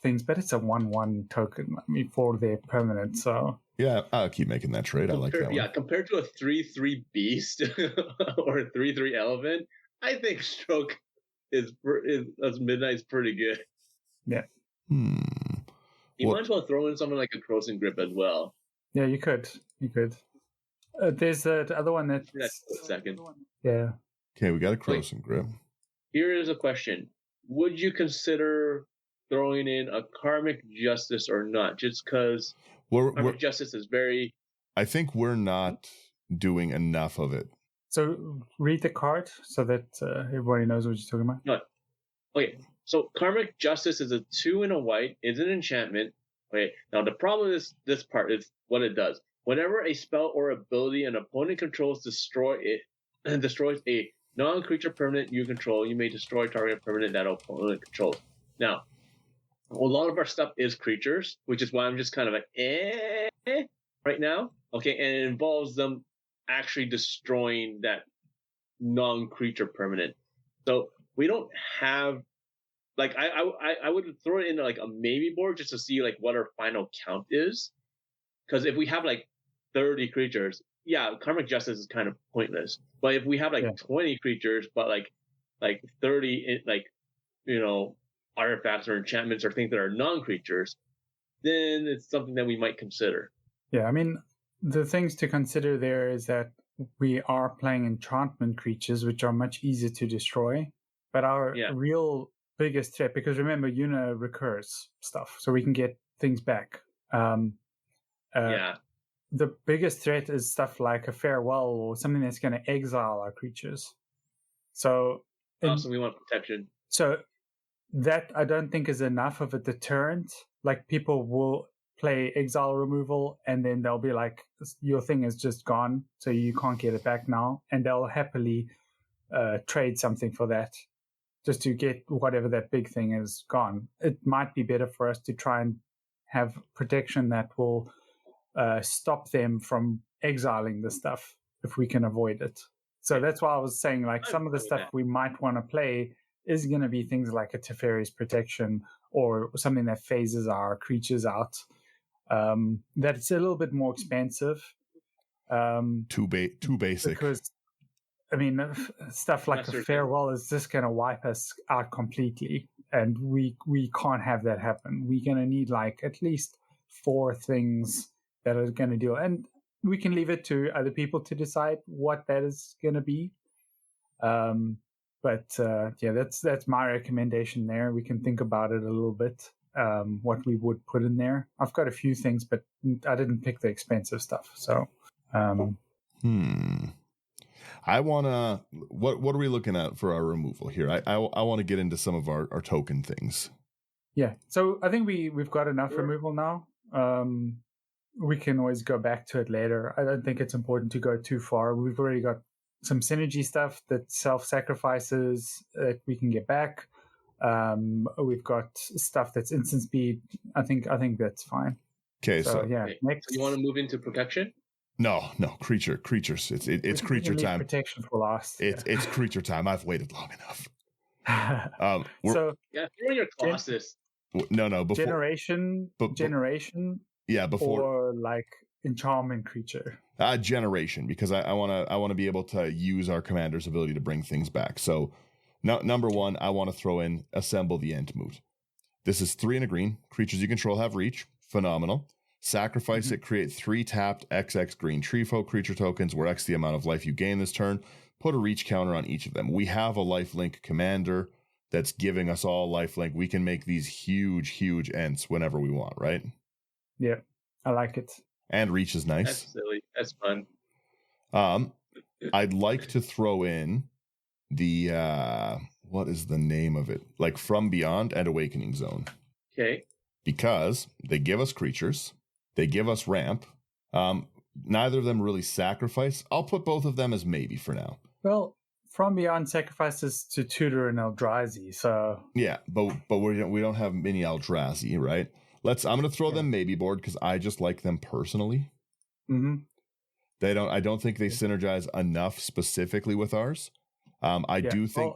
things, but it's a 1/1 token. I mean, for their permanent. So yeah, I'll keep making that trade. I like that one. Yeah, compared to a 3/3 Beast or a 3/3 Elephant, I think Stroke is Midnight's pretty good. Yeah. You might as well throw in something like a Crossing Grip as well. Yeah, you could. There's the other one that's a second. Yeah. Okay, we got a Crossing Grip. Here is a question: would you consider throwing in a Karmic Justice or not? Just because Karmic Justice is very. I think we're not doing enough of it. So read the card so that everybody knows what you're talking about. No. Okay, so Karmic Justice is a 2 and a white. It's an enchantment. Okay, now the problem is this part is what it does. Whenever a spell or ability an opponent controls destroys a non-creature permanent you control, you may destroy target permanent that opponent controls. Now, a lot of our stuff is creatures, which is why I'm just kind of like right now. Okay, and it involves them actually destroying that non-creature permanent. So we don't have like I would throw it into like a maybe board just to see like what our final count is. Because if we have like 30 creatures, yeah, Karmic Justice is kind of pointless. But if we have like 20 creatures, but like 30 like artifacts or enchantments or things that are non-creatures, then it's something that we might consider. Yeah, I mean, the things to consider there is that we are playing enchantment creatures, which are much easier to destroy. But our real biggest threat, because remember, Yuna recurs stuff, so we can get things back. The biggest threat is stuff like a Farewell or something that's going to exile our creatures. So we want protection. So that I don't think is enough of a deterrent. Like people will play exile removal and then they'll be like, your thing is just gone, so you can't get it back now. And they'll happily trade something for that just to get whatever that big thing is gone. It might be better for us to try and have protection that will stop them from exiling the stuff if we can avoid it. So that's why I was saying, like, some of the stuff we might want to play is going to be things like a Teferi's Protection or something that phases our creatures out. That's a little bit more expensive. Too basic. Because, I mean, stuff like a Farewell is just going to wipe us out completely. And we can't have that happen. We're going to need, like, at least 4 things that are going to do. And we can leave it to other people to decide what that is going to be. But that's my recommendation there. We can think about it a little bit, what we would put in there. I've got a few things, but I didn't pick the expensive stuff. So, I want to, what are we looking at for our removal here? I want to get into some of our token things. Yeah. So I think we've got enough removal now. We can always go back to it later. I don't think it's important to go too far. We've already got some synergy stuff that self-sacrifices that we can get back. We've got stuff that's instant speed. I think that's fine. Okay, so yeah. Next, so you want to move into protection? No, creatures. It's creature time. Protection for last. It's creature time. I've waited long enough. So throw your Colossus. No, before generation. Yeah, before or like enchantment creature. Generation, because I want to be able to use our commander's ability to bring things back. So, number one, I want to throw in Assemble the Entmoot. This is 3 and a green. Creatures you control have reach. Phenomenal. Sacrifice it. Create 3 tapped XX green tree folk creature tokens, where X the amount of life you gain this turn. Put a reach counter on each of them. We have a lifelink commander that's giving us all lifelink. We can make these huge ents whenever we want, right? Yeah, I like it. And reach is nice. That's silly. That's fun. I'd like to throw in the what is the name of it? Like From Beyond and Awakening Zone. Okay. Because they give us creatures, they give us ramp. Neither of them really sacrifice. I'll put both of them as maybe for now. Well, From Beyond sacrifices to Tutor and Eldrazi, so yeah, but we don't have mini Eldrazi, right? I'm going to throw them maybe board because I just like them personally. Mm-hmm. I don't think they synergize enough specifically with ours. I do think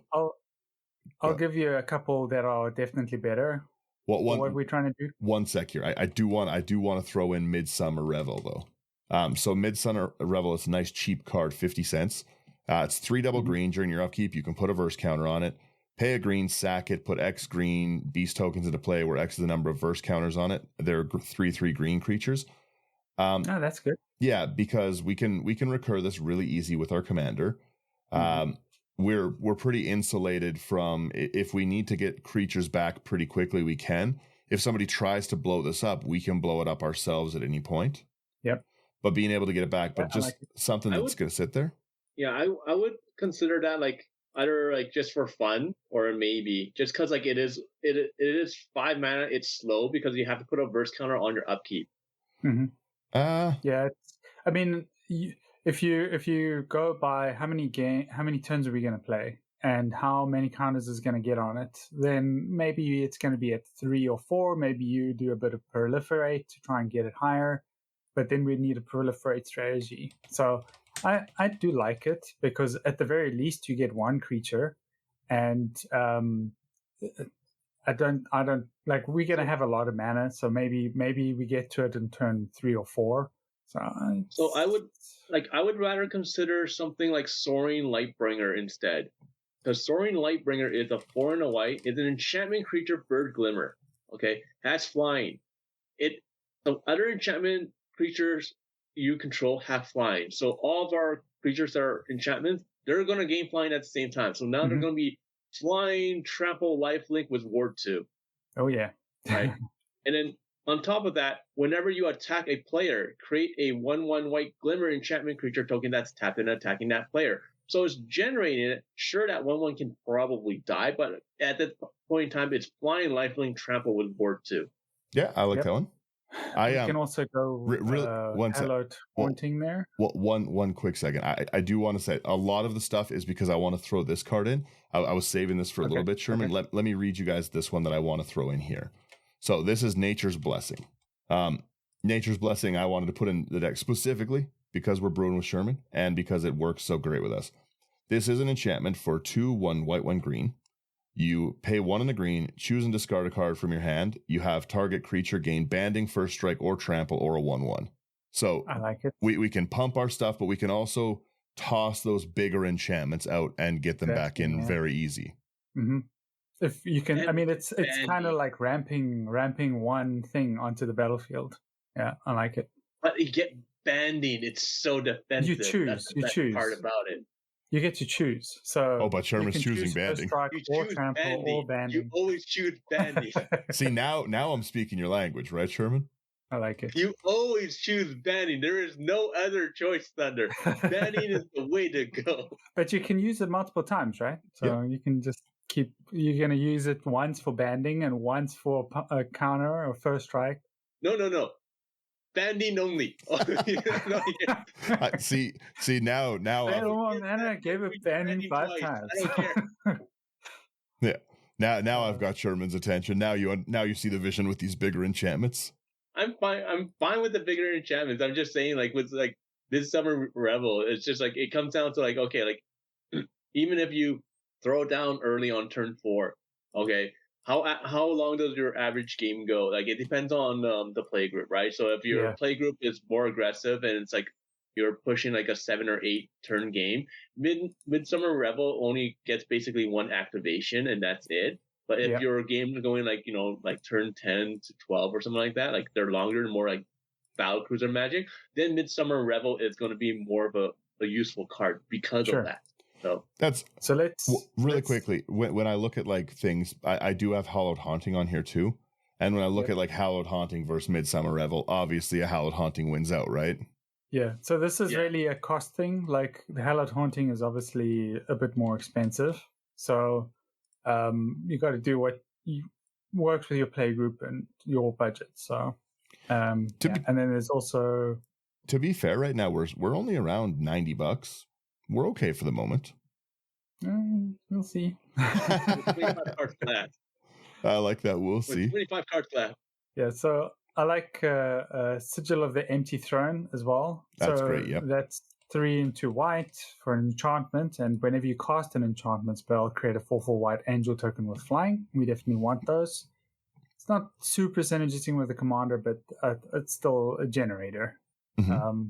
I'll give you a couple that are definitely better. What are we trying to do? One sec here. I do want to throw in Midsummer Revel though. So Midsummer Revel is a nice cheap card, 50 cents. It's 3 double green. During your upkeep, you can put a verse counter on it. Pay a green, sack it, put X green beast tokens into play where X is the number of verse counters on it. They're 3/3 green creatures. That's good. Yeah, because we can recur this really easy with our commander. We're pretty insulated from, if we need to get creatures back pretty quickly, we can. If somebody tries to blow this up, we can blow it up ourselves at any point. Yep. But being able to get it back, but just something that's going to sit there. Yeah, I would consider that like either like just for fun or maybe just because like it is 5 mana. It's slow because you have to put a verse counter on your upkeep. Mm-hmm. Yeah, I mean, if you go by how many turns are we going to play and how many counters is going to get on it, then maybe it's going to be at 3 or 4. Maybe you do a bit of proliferate to try and get it higher, but then we need a proliferate strategy. So I do like it because at the very least you get 1 creature, and I don't like, we're gonna have a lot of mana, so maybe we get to it in turn 3 or 4. So I would rather consider something like Soaring Lightbringer instead, because Soaring Lightbringer is a 4 and a white. It's an enchantment creature, Bird Glimmer. Okay, has flying. So other enchantment creatures you control have flying. So all of our creatures that are enchantments, they're going to gain flying at the same time. So now they're going to be flying, trample, lifelink with Ward 2. Oh, yeah. Right. And then on top of that, whenever you attack a player, create a 1/1 white Glimmer enchantment creature token that's tapped and attacking that player. So it's generating it. Sure, that 1/1 can probably die, but at that point in time, it's flying, lifelink, trample with Ward 2. Yeah, I like that one. You can also go Haunting there. One quick second. I do want to say a lot of the stuff is because I want to throw this card in. I was saving this for a little bit, Sherman. Okay. Let me read you guys this one that I want to throw in here. So this is Nature's Blessing. Nature's Blessing I wanted to put in the deck specifically because we're brewing with Sherman and because it works so great with us. This is an enchantment for 2, 1 white, 1 green. You pay 1 in the green, choose and discard a card from your hand. You have target creature gain banding, first strike, or trample, or a 1/1. So I like it. We can pump our stuff, but we can also toss those bigger enchantments out and get them back in very easy. Mm-hmm. If you can, I mean, it's kind of like ramping one thing onto the battlefield. Yeah, I like it. But banding. It's so defensive. You choose. That's the you best choose. part about it. You get to choose. So but Sherman's choosing banding. Strike You or choose trample banding. or banding. You always choose banding. See, now I'm speaking your language, right, Sherman? I like it. You always choose banding. There is no other choice, Thunder. Banding is the way to go. But you can use it multiple times, right? So you can just you're going to use it once for banding and once for a counter or first strike. No. Banding only. See now. I gave it banding 5 times. I don't care. Yeah. Now I've got Sherman's attention. Now you see the vision with these bigger enchantments. I'm fine with the bigger enchantments. I'm just saying, like, with like this summer revel, it's just like it comes down to like, okay, like even if you throw it down early on turn 4, okay, how long does your average game go? Like, it depends on the play group, right? So if your play group is more aggressive and it's like you're pushing like a 7 or 8 turn game, Midsummer Revel only gets basically 1 activation and that's it. But if your game is going like, like turn 10 to 12 or something like that, like they're longer and more like Battle Cruiser Magic, then Midsummer Revel is going to be more of a useful card because of that. So let's quickly, when I look at like things, I do have Hallowed Haunting on here too. And when I look at like Hallowed Haunting versus Midsummer Revel, obviously a Hallowed Haunting wins out, right? Yeah. So this is really a cost thing. Like the Hallowed Haunting is obviously a bit more expensive. So you got to do what works with your play group and your budget. So, and then there's also. To be fair, right now we're only around $90. We're okay for the moment. We'll see. 25 cards left. I like that. We'll see. 25 cards left. Yeah. So I like Sigil of the Empty Throne as well. That's great. Yep. That's 3 into white for an enchantment, and whenever you cast an enchantment spell, create a 4/4 white angel token with flying. We definitely want those. It's not super synergistic with the commander, but it's still a generator. Mm-hmm.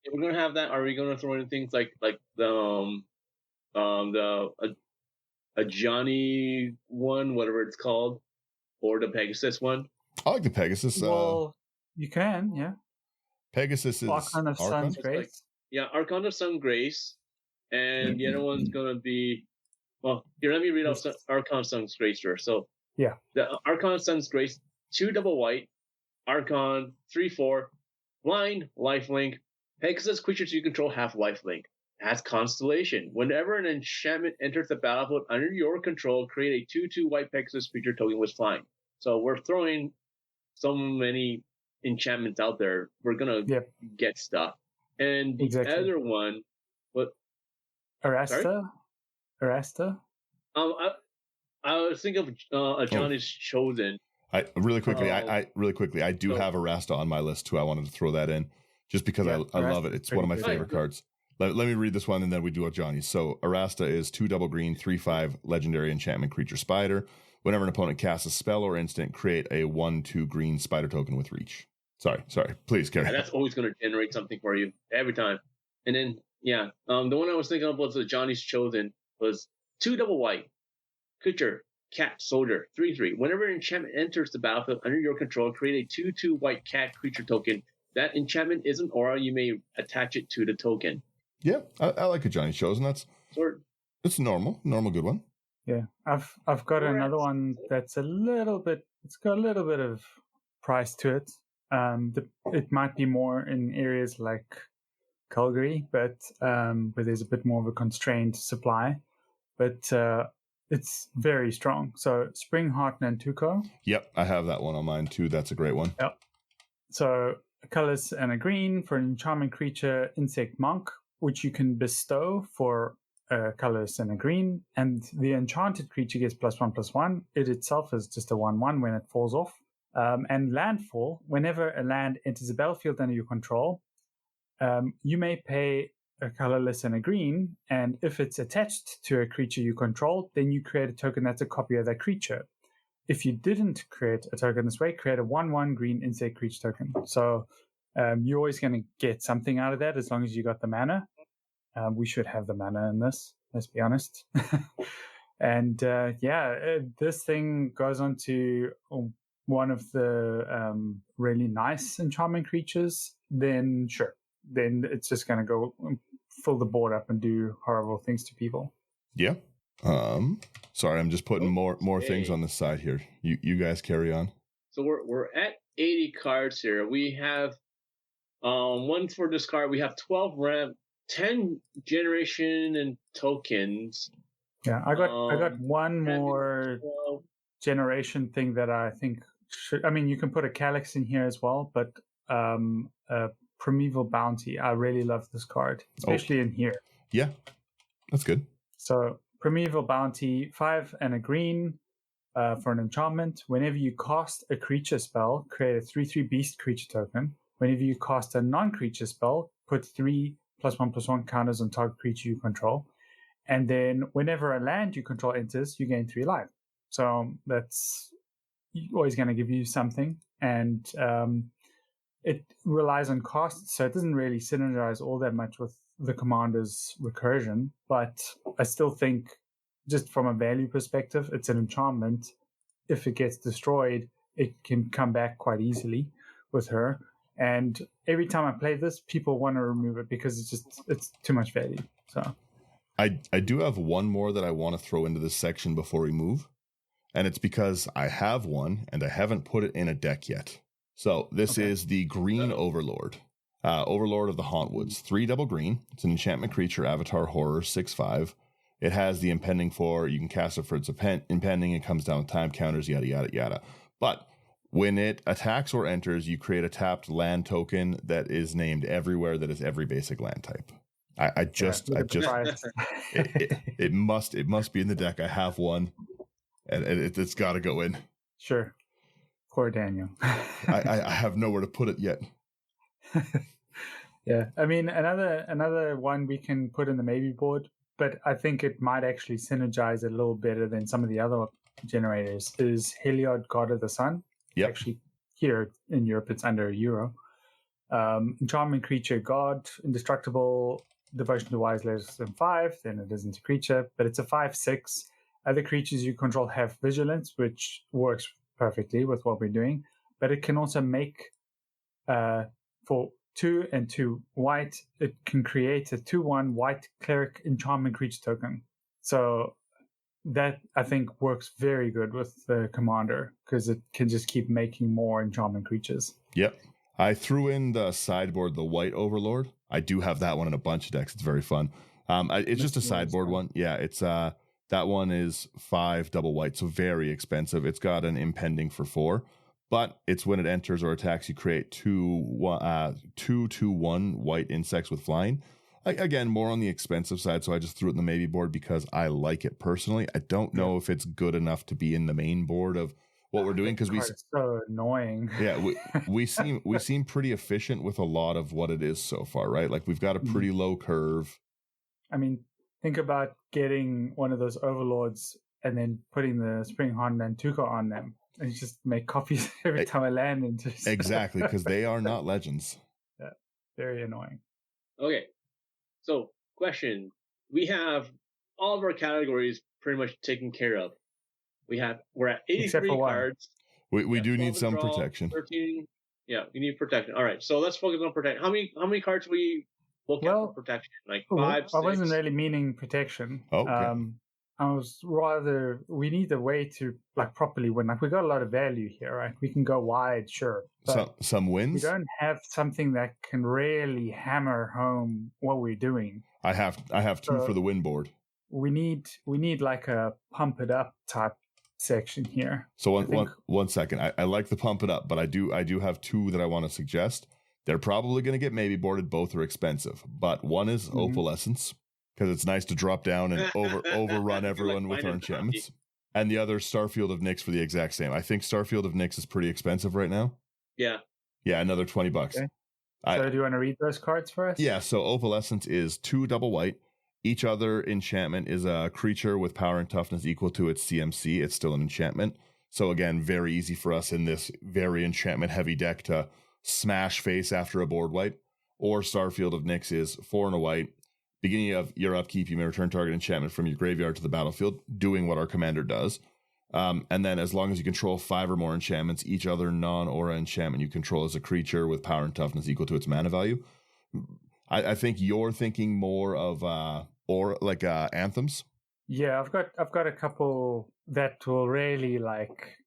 If we're gonna have that, are we gonna throw in things like the Johnny one, whatever it's called, or the Pegasus one? I like the Pegasus. Well, you can, yeah. Pegasus is Archon of Sun's Grace. Archon of Sun's Grace, and the other one's gonna be. Well, here, let me read off Archon of Sun's Grace first. So the Archon of Sun's Grace, 2 double white, Archon 3/4, blind, lifelink. Pegasus creatures you control have lifelink. Has Constellation. Whenever an enchantment enters the battlefield under your control, create a 2/2 white Pegasus creature token with flying. So we're throwing so many enchantments out there. We're gonna get stuff. And the other one, what? Arasta. I was thinking of Johnny's Chosen. I really quickly, I do have Arasta on my list too. I wanted to throw that in just because I love it. It's one of my favorite cards. Let me read this one and then we do a Johnny's. So Arasta is 2 double green, 3/5 legendary enchantment creature spider. Whenever an opponent casts a spell or instant, create a 1/2 green spider token with reach. Sorry. Please carry on. That's always going to generate something for you every time. And then, the one I was thinking of was the Johnny's Chosen was 2 double white creature, cat, soldier, 3/3. Whenever an enchantment enters the battlefield under your control, create a 2/2 white cat creature token. That enchantment is an aura. You may attach it to the token. Yeah, I like a Johnny's Chosen. It's normal good one. Yeah, I've got another one that's it's got a little bit of price to it. It might be more in areas like Calgary, but where there's a bit more of a constrained supply. But it's very strong. So Spring Heart Nantuko. Yep, I have that one on mine too. That's a great one. Yep. So a colorless and a green for an enchantment creature, insect monk, which you can bestow for colorless and a green. And the enchanted creature gets +1/+1. It itself is just a 1/1 when it falls off. And landfall, whenever a land enters a battlefield under your control, you may pay a colorless and a green, and if it's attached to a creature you control, then you create a token that's a copy of that creature. If you didn't create a token this way, create a 1/1 green insect creature token. So you're always going to get something out of that as long as you got the mana. We should have the mana in this, let's be honest. And this thing goes on to one of the really nice enchantment creatures, then sure. Then it's just going to go fill the board up and do horrible things to people. Yeah. Sorry, I'm just putting more things on the side here. You guys carry on. So we're at 80 cards here. We have one for discard. We have 12 ramp, 10 generation and tokens. Yeah, I got one more generation thing that I think should. I mean, you can put a Calyx in here as well, but a Primeval Bounty. I really love this card, especially in here. Yeah, that's good. So Primeval Bounty, 5 and a green for an enchantment. Whenever you cast a creature spell, create a 3/3 beast creature token. Whenever you cast a non-creature spell, put 3 +1/+1 counters on target creature you control. And then whenever a land you control enters, you gain 3 life. So that's always going to give you something. And it relies on cost, so it doesn't really synergize all that much with the commander's recursion. But I still think, just from a value perspective, it's an enchantment. If it gets destroyed, it can come back quite easily with her. And every time I play this, people want to remove it because it's too much value. So I do have one more that I want to throw into this section before we move. And it's because I have one and I haven't put it in a deck yet. So this is the Green Overlord. Overlord of the Hauntwoods. 3 double green. It's an enchantment creature, Avatar Horror, 6/5. It has the impending 4. You can cast it for its impending. It comes down with time counters, yada, yada, yada. But when it attacks or enters, you create a tapped land token that is named everywhere that is every basic land type. It must be in the deck. I have one, and it's got to go in. Sure. Poor Daniel. I have nowhere to put it yet. Yeah, I mean, another one we can put in the maybe board, but I think it might actually synergize a little better than some of the other generators, is Heliod, God of the Sun. Yep. Actually, here in Europe, it's under €1. Enchantment creature, God, indestructible, devotion to wise less than 5, then it isn't a creature, but it's a 5/6. Other creatures you control have vigilance, which works perfectly with what we're doing, but it can also make for 2 and 2 white, it can create a 2/1 white cleric enchantment creature token. So that I think works very good with the commander because it can just keep making more enchantment creatures. Yep. I threw in the sideboard, the White Overlord. I do have that one in a bunch of decks. It's very fun. It's just a sideboard one. Yeah, it's that one is 5 double white, so very expensive. It's got an impending for 4, but it's when it enters or attacks, you create 2/1 white insects with flying. Again, more on the expensive side, so I just threw it in the maybe board because I like it personally. I don't know if it's good enough to be in the main board of what we're doing because it's so annoying. Yeah, we seem pretty efficient with a lot of what it is so far, right? Like we've got a pretty low curve. I mean, think about getting one of those overlords and then putting the Spring Horn and Tuca on them, and just make copies every time I land into stuff. Exactly, because they are not legends. Yeah, very annoying. Okay, so question: we have all of our categories pretty much taken care of. We're at 83 cards. We do need some protection. 13. Yeah, we need protection. All right, so let's focus on protection. How many cards we look at for protection? Like 5, 6? I wasn't really meaning protection. Okay. I was rather, we need a way to like properly win. Like we got a lot of value here, right? We can go wide, sure. But some wins. We don't have something that can really hammer home what we're doing. I have 2 for the win board. We need like a pump it up type section here. So one second. I like the pump it up, but I do have 2 that I want to suggest. They're probably going to get maybe boarded. Both are expensive, but one is Opalescence because it's nice to drop down and overrun everyone with our enchantments. And the other, Starfield of Nyx, for the exact same. I think Starfield of Nyx is pretty expensive right now. Yeah. Yeah, another $20. Okay. So do you want to read those cards for us? Yeah, so Opalescence is 2 double white. Each other enchantment is a creature with power and toughness equal to its CMC. It's still an enchantment. So again, very easy for us in this very enchantment heavy deck to smash face after a board wipe. Or Starfield of Nyx is 4 and a white. Beginning of your upkeep, you may return target enchantment from your graveyard to the battlefield, doing what our commander does. And then as long as you control 5 or more enchantments, each other non-aura enchantment you control as a creature with power and toughness equal to its mana value. I think you're thinking more of or like anthems. Yeah, I've got a couple that will really like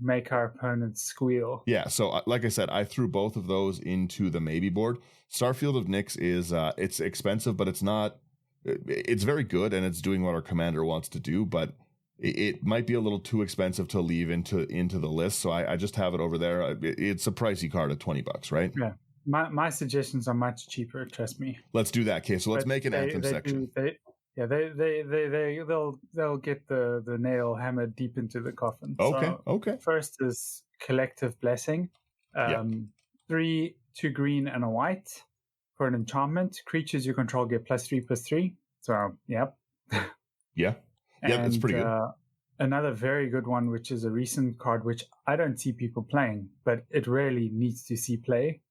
make our opponents squeal. Yeah, so like I said, I threw both of those into the maybe board. Starfield of Nyx is it's expensive, but it's not. It's very good, and it's doing what our commander wants to do, but it might be a little too expensive to leave into the list. So I just have it over there. It's a pricey card at $20, right? Yeah. My suggestions are much cheaper. Trust me. Let's do that. Okay, so let's make an anthem section. They'll get the nail hammered deep into the coffin. Okay. First is Collective Blessing. 3, 2 green and a white for an enchantment. Creatures you control get +3/+3. So yep. Yeah, that's pretty good. Another very good one, which is a recent card, which I don't see people playing, but it really needs to see play.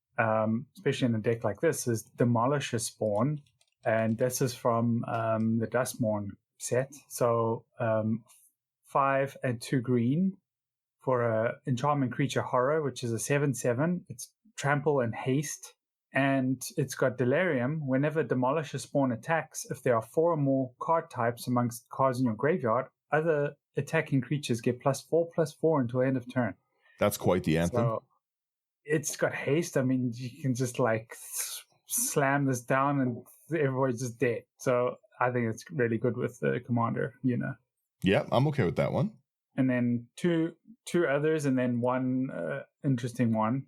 Especially in a deck like this, is Demolisher Spawn, and this is from the Dustmourn set. So 5 and 2 green for a enchantment creature horror, which is a 7/7. It's trample and haste, and it's got Delirium. Whenever Demolisher Spawn attacks, if there are 4 or more card types amongst cards in your graveyard, other attacking creatures get +4/+4 until end of turn. That's quite the anthem. So, it's got haste. I mean, you can just like slam this down and everybody's just dead. So I think it's really good with the commander, Yuna. Yeah, I'm okay with that one. And then two others, and then one interesting one.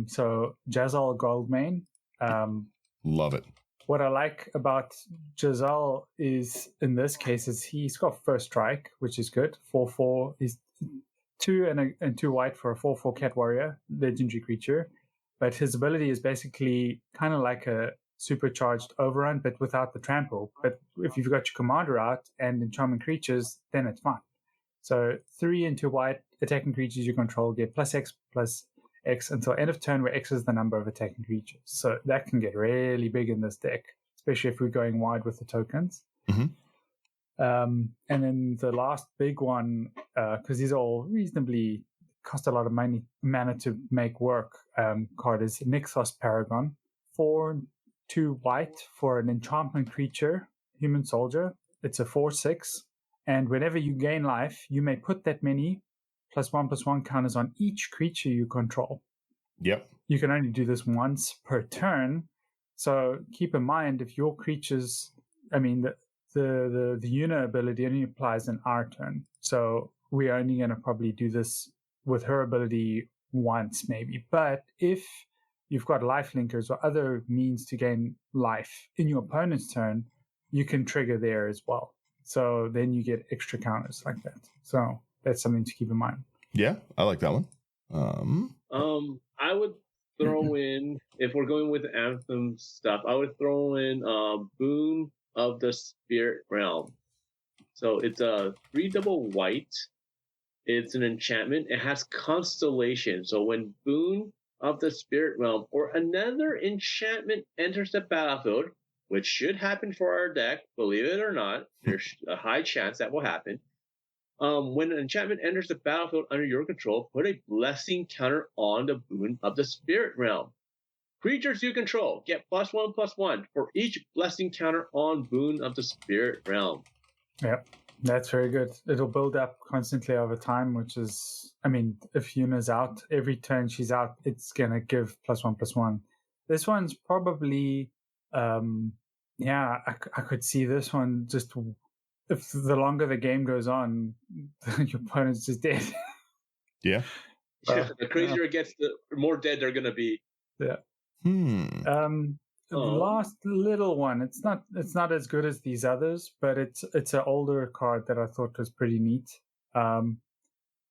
So Jazal Goldmane. Love it. What I like about Jazal is, in this case, is he's got first strike, which is good. 4/4. He's 2 and 2 white for a 4/4 cat warrior, legendary creature. But his ability is basically kind of like a supercharged overrun, but without the trample. But if you've got your commander out and enchantment creatures, then it's fine. So 3 and 2 white attacking creatures you control get +X until end of turn, where X is the number of attacking creatures. So that can get really big in this deck, especially if we're going wide with the tokens. Mm-hmm. And then the last big one, because these all reasonably cost a lot of mana to make work, card is Nixos Paragon. 4, 2 white for an enchantment creature, human soldier. It's a 4/6. And whenever you gain life, you may put that many +1/+1 counters on each creature you control. Yep. You can only do this once per turn. So keep in mind, if your creatures, I mean, the Yuna ability only applies in our turn. So we're only going to probably do this with her ability once, maybe. But if you've got life linkers or other means to gain life in your opponent's turn, you can trigger there as well. So then you get extra counters like that. So that's something to keep in mind. Yeah, I like that one. I would throw in, if we're going with Anthem stuff, I would throw in Boon of the Spirit Realm. So it's a 3 double white. It's an enchantment. It has Constellation. So when Boon of the Spirit Realm or another enchantment enters the battlefield, which should happen for our deck, believe it or not, there's a high chance that will happen. When an enchantment enters the battlefield under your control, put a blessing counter on the Boon of the Spirit Realm. Creatures you control get +1/+1 for each blessing counter on Boon of the Spirit Realm. Yep, that's very good. It'll build up constantly over time, which is, I mean, if Yuna's out, every turn she's out, it's going to give +1/+1. This one's probably, I could see this one just, if the longer the game goes on, your opponent's just dead. Yeah. The crazier it gets, the more dead they're going to be. Yeah. The last little one, it's not as good as these others, but it's an older card that I thought was pretty neat.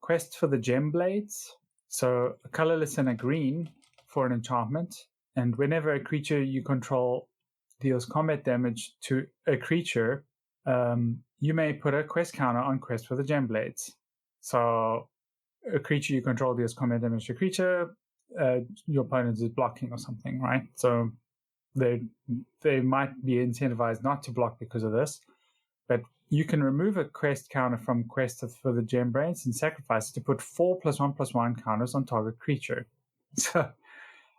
Quest for the Gem Blades. So a colorless and a green for an enchantment, and whenever a creature you control deals combat damage to a creature, you may put a quest counter on Quest for the Gem Blades. So a creature you control deals combat damage to a creature, your opponent is blocking or something, right? So they might be incentivized not to block because of this, but you can remove a quest counter from Quest for the Gem Brains and sacrifice it to put 4+1/+1 counters on target creature. So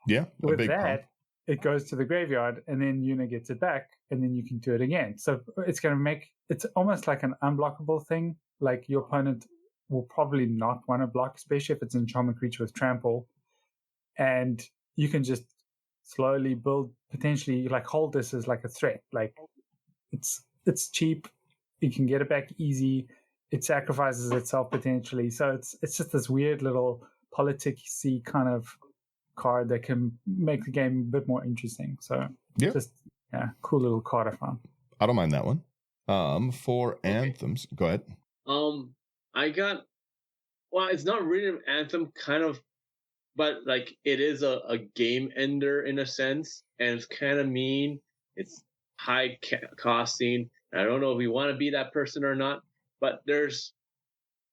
yeah, with that, it goes to the graveyard, and then Yuna gets it back, and then you can do it again. So it's going to make it's almost like an unblockable thing. Like your opponent will probably not want to block, especially if it's an enchantment creature with trample, and you can just slowly build, potentially like hold this as like a threat. Like it's cheap, you can get it back easy. It sacrifices itself potentially, so it's just this weird little politics-y kind of card that can make the game a bit more interesting. So cool little card I found. I don't mind that one. For anthems, go ahead. I got, well, it's not really an anthem kind of, but like it is a game ender in a sense, and it's kind of mean. It's high costing. I don't know if we want to be that person or not, but there's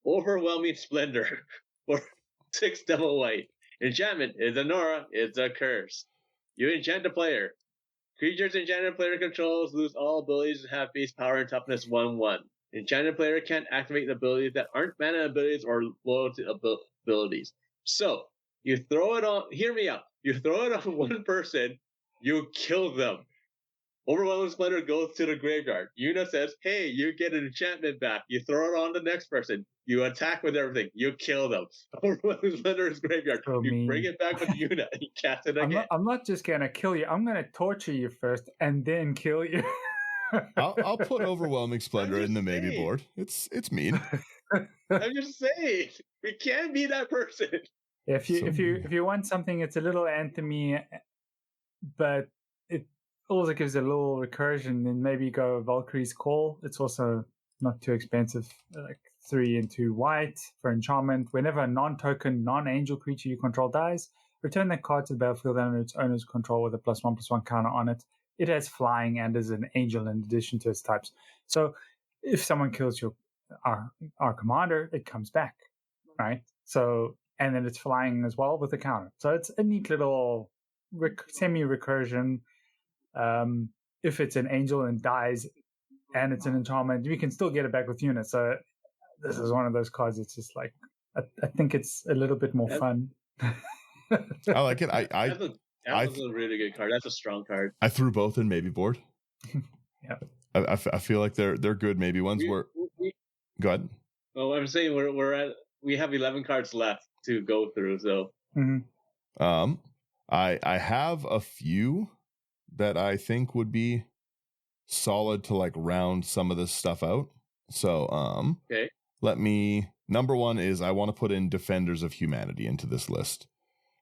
Overwhelming Splendor for 6 double white. Enchantment is a Nora, it's a curse. You enchant a player. Creatures enchanted player controls lose all abilities and have base power and toughness 1/1. Enchanted player can't activate abilities that aren't mana abilities or loyalty abilities. So, you throw it on, hear me out, you throw it on one person, you kill them. Overwhelming Splendor goes to the graveyard. Yuna says, hey, you get an enchantment back. You throw it on the next person. You attack with everything. You kill them. Overwhelming Splendor is graveyard. So you bring it back with Yuna and you cast it again. I'm not just going to kill you. I'm going to torture you first and then kill you. I'll put Overwhelming Splendor in the maybe board. It's mean. I'm just saying. We can't be that person. If you want something, it's a little anthem-y, but it also gives a little recursion, then maybe go Valkyrie's Call. It's also not too expensive, like 3 and 2 white for enchantment. Whenever a non-token, non-angel creature you control dies, return that card to the battlefield under its owner's control with a +1/+1 counter on it. It has flying and is an angel in addition to its types. So if someone kills our commander, it comes back, right? So, and then it's flying as well with a counter. So it's a neat little semi-recursion. If it's an angel and dies and it's an enchantment, you can still get it back with Yuna. So this is one of those cards. It's just like, I think it's a little bit more fun. I like it. That was a really good card. That's a strong card. I threw both in maybe board. Yeah. I feel like they're good maybe ones. Go ahead. Well, I'm saying we have 11 cards left to go through. So, I have a few that I think would be solid to like round some of this stuff out. So, okay. Number one is I want to put in Defenders of Humanity into this list.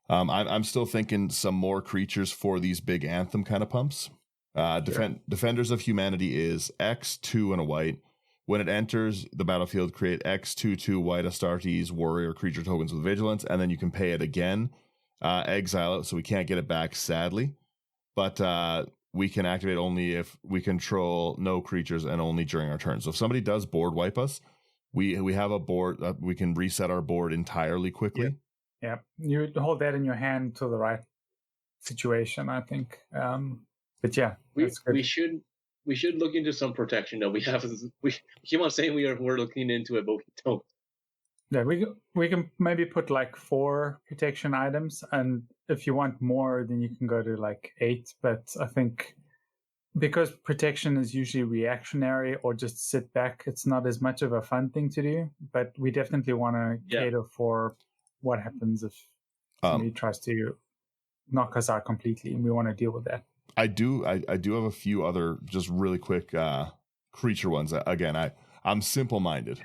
I'm still thinking some more creatures for these big anthem kind of pumps. Defenders of Humanity is X2 and a white. When it enters the battlefield, create X2/2 white Astartes warrior creature tokens with vigilance, and then you can pay it again. Exile it, so we can't get it back, sadly. But we can activate only if we control no creatures and only during our turn. So if somebody does board wipe us, we have a board that we can reset our board entirely quickly. Yeah, you hold that in your hand to the right situation, I think. But yeah, we should look into some protection though. We keep on saying we're looking into it, but we don't. Yeah, we can maybe put like 4 protection items, and if you want more, then you can go to like 8. But I think because protection is usually reactionary or just sit back, it's not as much of a fun thing to do. But we definitely want to cater for what happens if somebody tries to knock us out completely, and we want to deal with that. I do have a few other just really quick creature ones. Again, I'm simple-minded.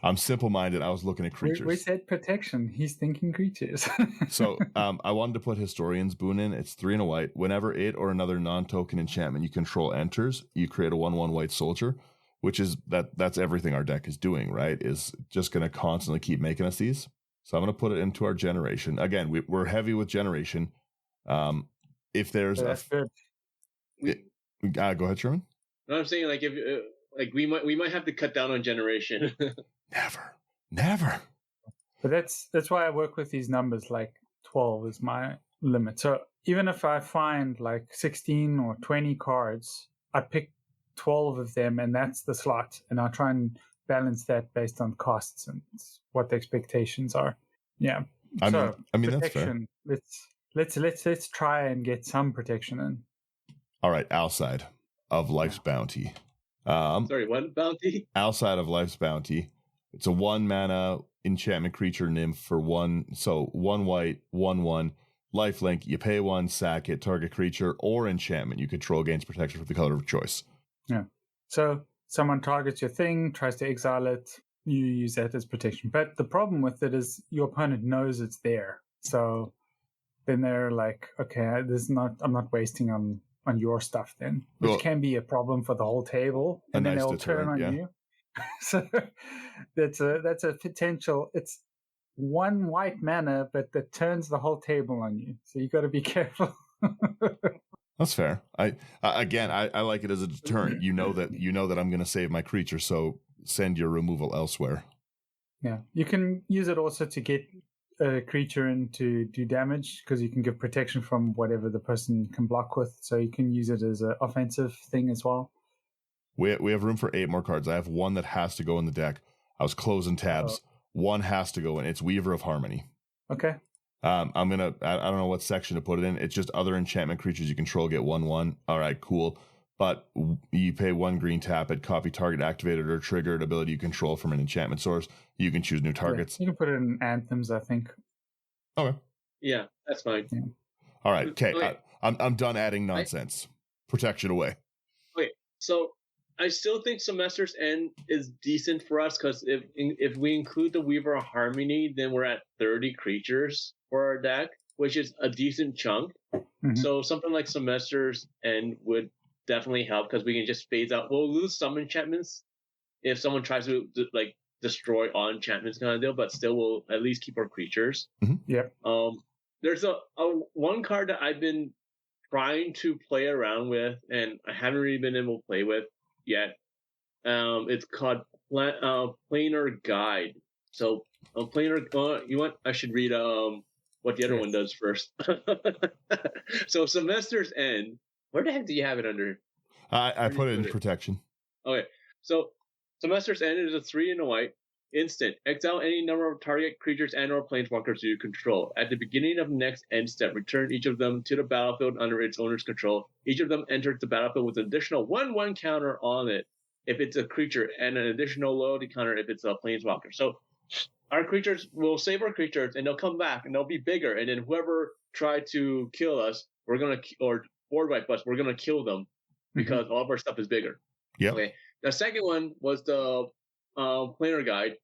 I was looking at creatures. We said protection. He's thinking creatures. So I wanted to put Historian's Boon in. It's 3 and a white. Whenever it or another non-token enchantment you control enters, you create a 1/1 white soldier, which is that's everything our deck is doing, right? Is just going to constantly keep making us these. So I'm going to put it into our generation. Again, we're heavy with generation. If there's good. Go ahead, Sherman. No, I'm saying like if we might have to cut down on generation. Never. But that's why I work with these numbers. Like 12 is my limit. So even if I find like 16 or 20 cards, I pick 12 of them, and that's the slot. And I'll try and balance that based on costs and what the expectations are. Yeah. I mean that's fair. Let's try and get some protection in. All right, outside of Life's Bounty. Sorry, what bounty? Outside of Life's Bounty, it's a 1-mana enchantment creature nymph for 1. So 1 white, 1/1. Lifelink. You pay 1, sack it. Target creature or enchantment you control gains protection for the color of choice. Yeah. So someone targets your thing, tries to exile it. You use that as protection. But the problem with it is your opponent knows it's there. So then they're like, okay, I'm not wasting on your stuff then, which can be a problem for the whole table. And then they'll turn on you. So that's a potential. It's 1 white mana, but that turns the whole table on you. So you got to be careful. That's fair. I like it as a deterrent. You know that I'm going to save my creature, so send your removal elsewhere. Yeah, you can use it also to get a creature in to do damage because you can give protection from whatever the person can block with. So you can use it as an offensive thing as well. We have room for 8 more cards. I have 1 that has to go in the deck. I was closing tabs. 1 has to go in. It's Weaver of Harmony. Okay. I don't know what section to put it in. It's just other enchantment creatures you control get 1/1. All right, cool. But you pay 1 green, tap it, copy target activated or triggered ability you control from an enchantment source. You can choose new targets. Yeah, you can put it in Anthems, I think. Okay. Yeah, that's fine. Yeah. All right. Okay. I'm done adding nonsense. Protection away. Okay. So I still think Semester's End is decent for us because if we include the Weaver of Harmony, then we're at 30 creatures for our deck, which is a decent chunk. Mm-hmm. So something like Semester's End would definitely help because we can just phase out. We'll lose some enchantments if someone tries to like destroy all enchantments kind of deal, but still we'll at least keep our creatures. Mm-hmm. Yeah. There's a one card that I've been trying to play around with, and I haven't really been able to play with yet. It's called Planar Guide. So Planar. You want? I should read what the other one does first. So Semester's End. Where the heck do you have it under? I put it in protection. Okay, so Semester's End is a 3 and a white instant. Exile any number of target creatures and/or planeswalkers you control. At the beginning of the next end step, return each of them to the battlefield under its owner's control. Each of them enters the battlefield with an additional 1/1 counter on it if it's a creature, and an additional loyalty counter if it's a planeswalker. So our creatures will save our creatures, and they'll come back, and they'll be bigger. And then whoever tried to kill us, or board wipe us, we're gonna kill them because all of our stuff is bigger. Yeah. Okay. The second one was the Planar Guide.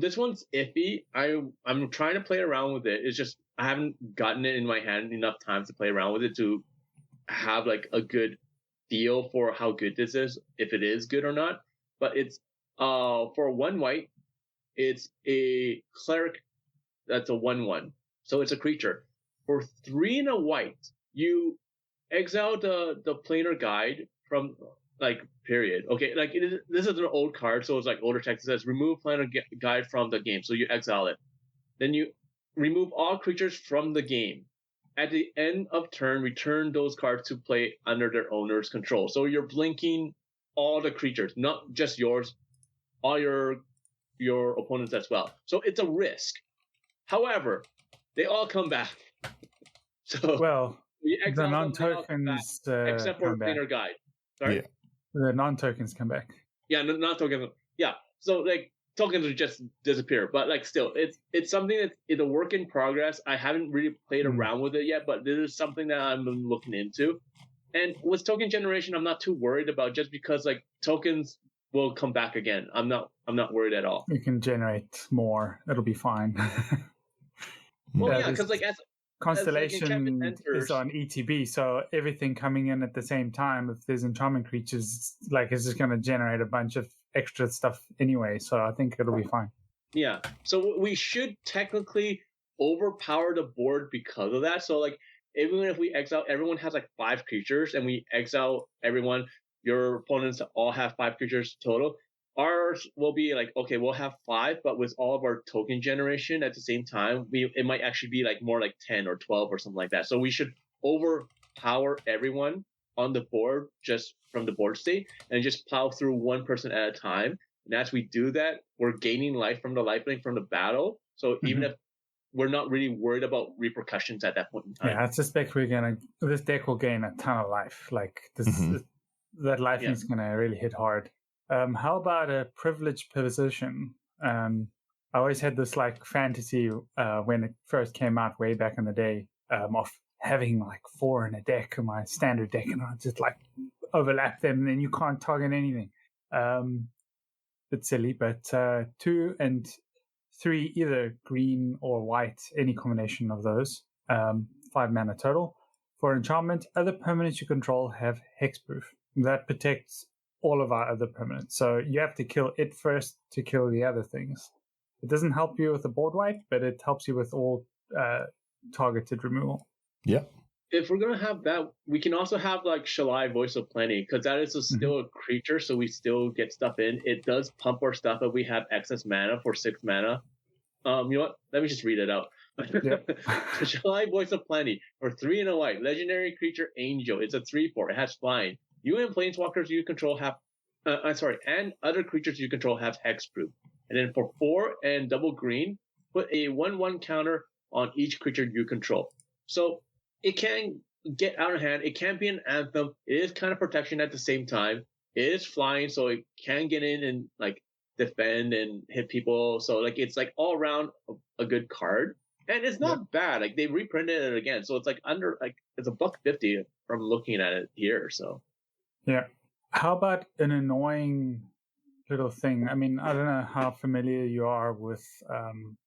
This one's iffy. I'm trying to play around with it. It's just I haven't gotten it in my hand enough times to play around with it to have like a good feel for how good this is, if it is good or not. But it's for 1 white, it's a cleric that's a 1/1. So it's a creature. For 3 and a white, you exile the Planar Guide from like period. Okay, like this is an old card, so it's like older text. It says remove Planar Guide from the game, so you exile it. Then you remove all creatures from the game. At the end of turn, return those cards to play under their owner's control. So you're blinking all the creatures, not just yours, all your opponents as well. So it's a risk. However, they all come back. So the non-tokens except for Planar Guide. Sorry. Yeah. The non-tokens come back. Yeah, non-tokens. Yeah, so like tokens will just disappear, but like still, it's something that is a work in progress. I haven't really played around with it yet, but this is something that I'm looking into. And with token generation, I'm not too worried about just because like tokens will come back again. I'm not worried at all. You can generate more; it'll be fine. Well, yeah, because like as Constellation is on ETB, so everything coming in at the same time, if there's enchantment creatures, like it's just going to generate a bunch of extra stuff anyway, so I think it'll be fine. Yeah, so we should technically overpower the board because of that. So like even if we exile, everyone has like 5 creatures, and we exile everyone, your opponents all have 5 creatures total. Ours will be like, okay, we'll have 5, but with all of our token generation at the same time, it might actually be like more like 10 or 12 or something like that. So we should overpower everyone on the board just from the board state and just plow through one person at a time. And as we do that, we're gaining life from the life link from the battle. So even if we're not really worried about repercussions at that point in time. Yeah, I suspect this deck will gain a ton of life. Like that life is gonna really hit hard. How about a privileged position? I always had this like fantasy when it first came out way back in the day of having like 4 in a deck in my standard deck, and I just like overlap them, and then you can't target anything. Bit silly, but 2 and 3, either green or white, any combination of those. 5 mana total. For enchantment, other permanents you control have hexproof. That protects all of our other permanents. So you have to kill it first to kill the other things. It doesn't help you with the board wipe, but it helps you with all targeted removal. Yeah. If we're going to have that, we can also have like Shalai, Voice of Plenty, because that is still a creature, so we still get stuff in. It does pump our stuff if we have excess mana for 6 mana. You know what? Let me just read it out. Yep. Shalai, Voice of Plenty, for 3 and a white, legendary creature Angel. It's a 3/4. It has flying. You and planeswalkers you control have, and other creatures you control have hexproof. And then for 4 and double green, put a 1/1 counter on each creature you control. So it can get out of hand. It can be an anthem. It is kind of protection at the same time. It is flying, so it can get in and like defend and hit people. So like it's like all around a good card, and it's not bad. Like they reprinted it again, so it's like it's $1.50 from looking at it here. So yeah, how about an annoying little thing? I mean, I don't know how familiar you are with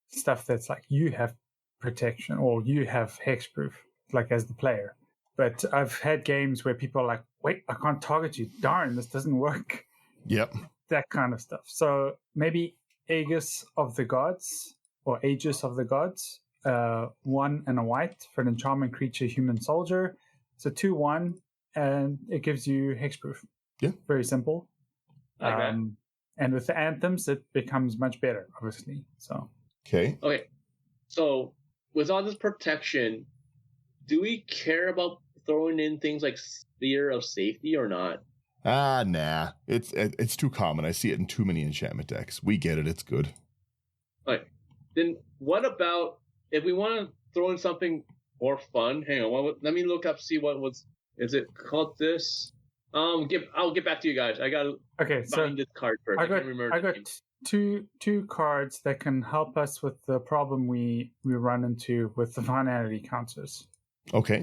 stuff that's like you have protection or you have hexproof, like as the player. But I've had games where people are like, wait, I can't target you. Darn, this doesn't work. Yep. That kind of stuff. So maybe Aegis of the Gods or Aegis of the Gods, 1 and a white for an enchantment creature, human soldier. So 2/1, and it gives you hexproof. Yeah. Very simple. like and with the anthems, it becomes much better, obviously. So Okay. So with all this protection, do we care about throwing in things like Sphere of Safety or not? Nah. It's too common. I see it in too many enchantment decks. We get it. It's good. Right. Then what about if we want to throw in something more fun? Hang on. Let me look up, see what was. Is it called this? I'll get back to you guys. I gotta find this card first. I got two cards that can help us with the problem we run into with the finality counters. Okay.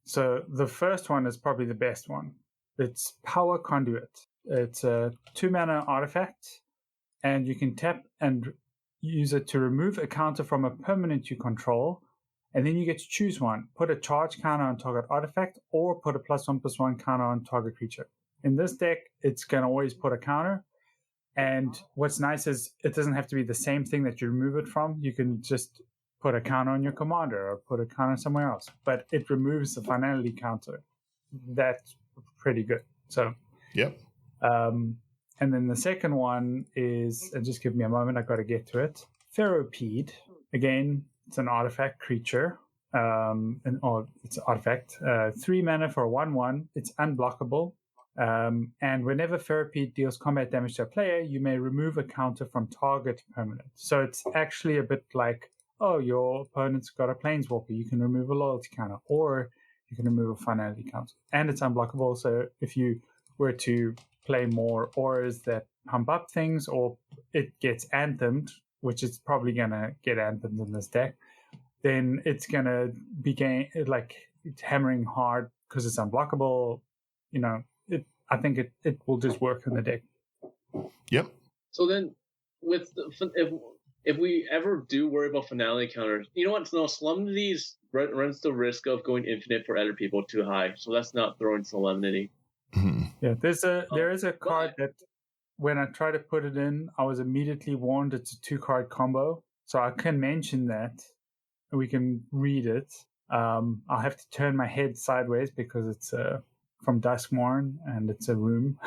So the first one is probably the best one. It's Power Conduit. It's a 2 mana artifact, and you can tap and use it to remove a counter from a permanent you control, and then you get to choose one. Put a charge counter on target artifact, or put a +1/+1 counter on target creature. In this deck, it's going to always put a counter, and what's nice is it doesn't have to be the same thing that you remove it from. You can just put a counter on your commander or put a counter somewhere else, but it removes the finality counter. That's pretty good. So, yep. And then the second one is, and just give me a moment, I got to get to it. Ferropede. Again, it's an artifact creature. It's an artifact. 3 mana for a 1/1. It's unblockable. And whenever Ferropede deals combat damage to a player, you may remove a counter from target permanent. So it's actually a bit like, your opponent's got a planeswalker. You can remove a loyalty counter, or you can remove a finality counter. And it's unblockable, so if you were to play more auras that pump up things, or it gets anthemed, which is probably going to get anthemed in this deck, then it's going to be it's hammering hard because it's unblockable. I think it will just work in the deck. Yep. So then, if we ever do worry about finality counters, you know what? No, Solemnity runs the risk of going infinite for other people too high. So let's not throw in Solemnity. Yeah, there is a card that when I try to put it in, I was immediately warned it's a 2-card combo. So I can mention that. We can read it. I'll have to turn my head sideways because it's from Duskmorn and it's a room.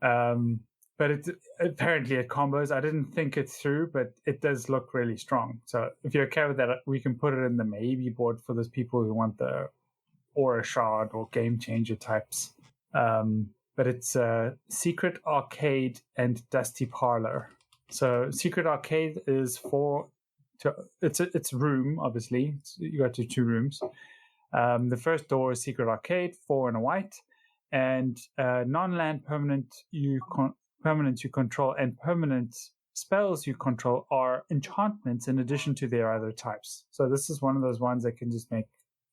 But it's apparently it combos. I didn't think it through, but it does look really strong. So if you're okay with that, we can put it in the maybe board for those people who want the Aura Shard or Game Changer types. But it's Secret Arcade and Dusty Parlor. So Secret Arcade is it's room, obviously. You got to 2 rooms. The first door is Secret Arcade, 4 and a white, and non-land permanent you control and permanent spells you control are enchantments in addition to their other types. So this is one of those ones that can just make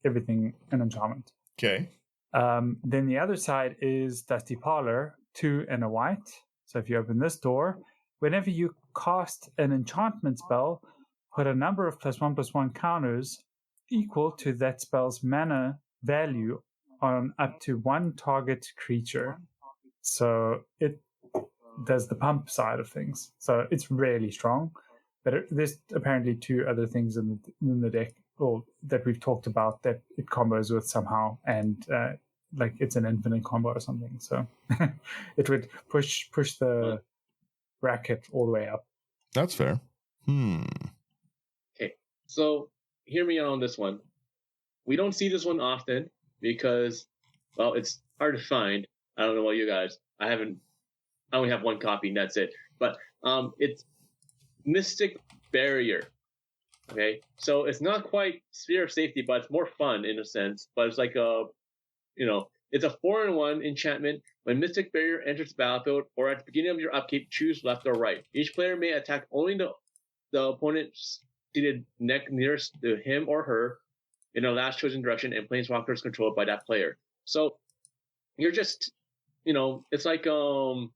everything an enchantment. Okay. Then the other side is Dusty Parlor, 2 and a white. So if you open this door, whenever you cast an enchantment spell, put a number of +1/+1 counters equal to that spell's mana value on up to 1 target creature. So it does the pump side of things. So it's really strong. But there's apparently 2 other things in the deck that we've talked about that it combos with somehow, and like it's an infinite combo or something. So it would push the bracket all the way up. That's fair. Okay, so hear me out on this one. We don't see this one often because, well, it's hard to find. I don't know about you guys. I only have 1 copy and that's it. But it's Mystic Barrier. Okay, so it's not quite Sphere of Safety, but it's more fun in a sense. But it's like it's a 4-in-1 enchantment. When Mystic Barrier enters the battlefield or at the beginning of your upkeep, choose left or right. Each player may attack only the opponent's seated neck nearest to him or her in a last chosen direction, and planeswalkers controlled by that player. So you're just, it's like the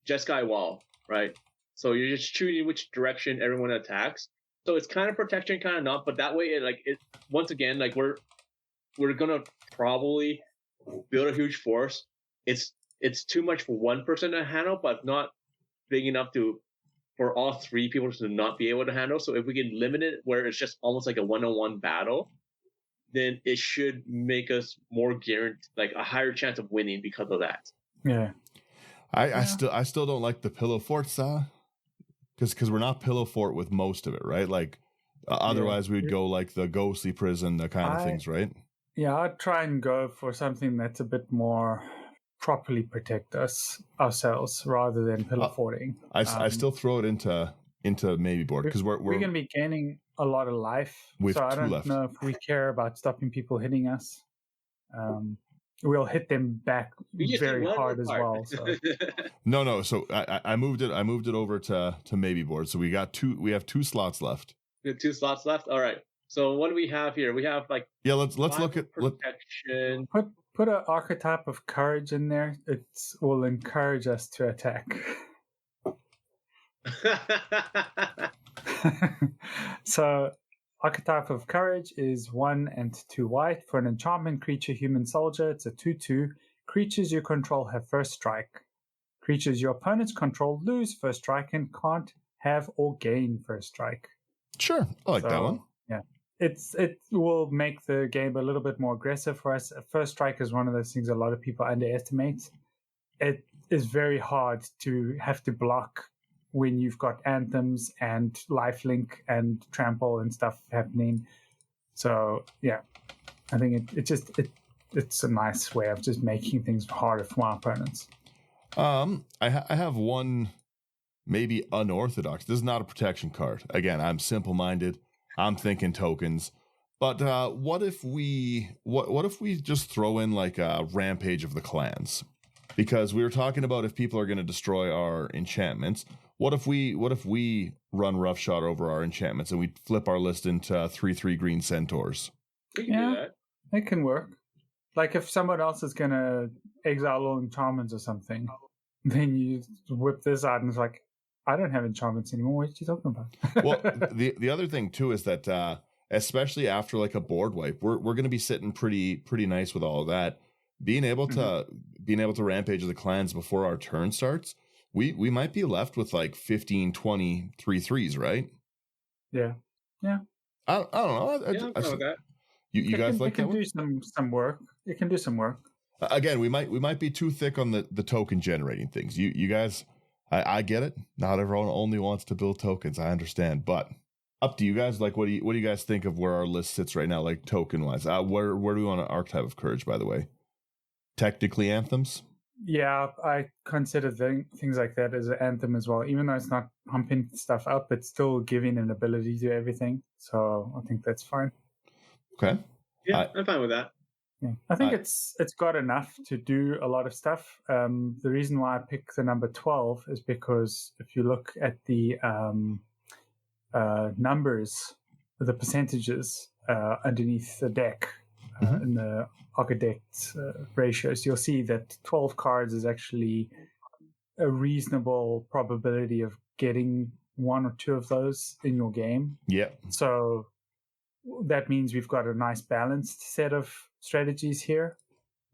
Jeskai wall, right? So you're just choosing which direction everyone attacks. So it's kind of protection, kind of not. But that way, once again, like we're gonna probably build a huge force. It's too much for one person to handle, but not big enough for all 3 people to not be able to handle. So if we can limit it where it's just almost like a 1-on-1 battle, then it should make us more guaranteed, like a higher chance of winning because of that. Yeah. I still don't like the pillow forts, because we're not pillow fort with most of it, right? Like otherwise we'd go like the ghostly prison, the kind of things, right? Yeah, I'd try and go for something that's a bit more properly protect ourselves rather than pillow forting. I still throw it into maybe board because we're going to be gaining a lot of life, with so I 2 don't left. know if we care about stopping people hitting us. We'll hit them back very hard as well. So. No. So I moved it over to maybe board. So we have 2 slots left. We have 2 slots left. All right. So what do we have here? We have let's look at protection. Put an archetype of courage in there. It will encourage us to attack. So archetype of courage is 1 and 2 white for an enchantment creature, human soldier. It's a 2/2. Creatures you control have first strike. Creatures your opponents control lose first strike and can't have or gain first strike. Sure, I like that one. Yeah, it will make the game a little bit more aggressive for us. First strike is one of those things a lot of people underestimate. It is very hard to have to block when you've got anthems and lifelink and trample and stuff happening. So yeah, I think it's a nice way of just making things harder for my opponents. I have one maybe unorthodox. This is not a protection card. Again, I'm simple-minded. I'm thinking tokens. But what if we just throw in like a Rampage of the Clans? Because we were talking about if people are going to destroy our enchantments. What if we run roughshod over our enchantments and we flip our list into 3/3 green centaurs? We can do that. It can work. Like if someone else is going to exile all enchantments or something, then you whip this out and it's like, I don't have enchantments anymore. What are you talking about? Well, the other thing too is that especially after like a board wipe, we're going to be sitting pretty nice with all of that. Being able to Rampage of the Clans before our turn starts, we might be left with like 15, 20 3/3s, right? Yeah. I don't know. I know that. You guys like that one? It can do some work. It can do some work. Again, we might be too thick on the token generating things. You guys, I get it. Not everyone only wants to build tokens. I understand, but Up to you guys. Like, what do you guys think of where our list sits right now, like token wise? Where do we want an archetype of courage? By the way, technically anthems. Yeah, I consider things like that as an anthem as well. Even though it's not pumping stuff up, it's still giving an ability to everything. So I think that's fine. Okay. Yeah, I'm fine with that. Yeah, I think it's got enough to do a lot of stuff. The reason why I picked the number 12 is because if you look at the numbers, the percentages underneath the deck in the architect ratios, you'll see that 12 cards is actually a reasonable probability of getting one or two of those in your game. Yeah. So that means we've got a nice balanced set of strategies here.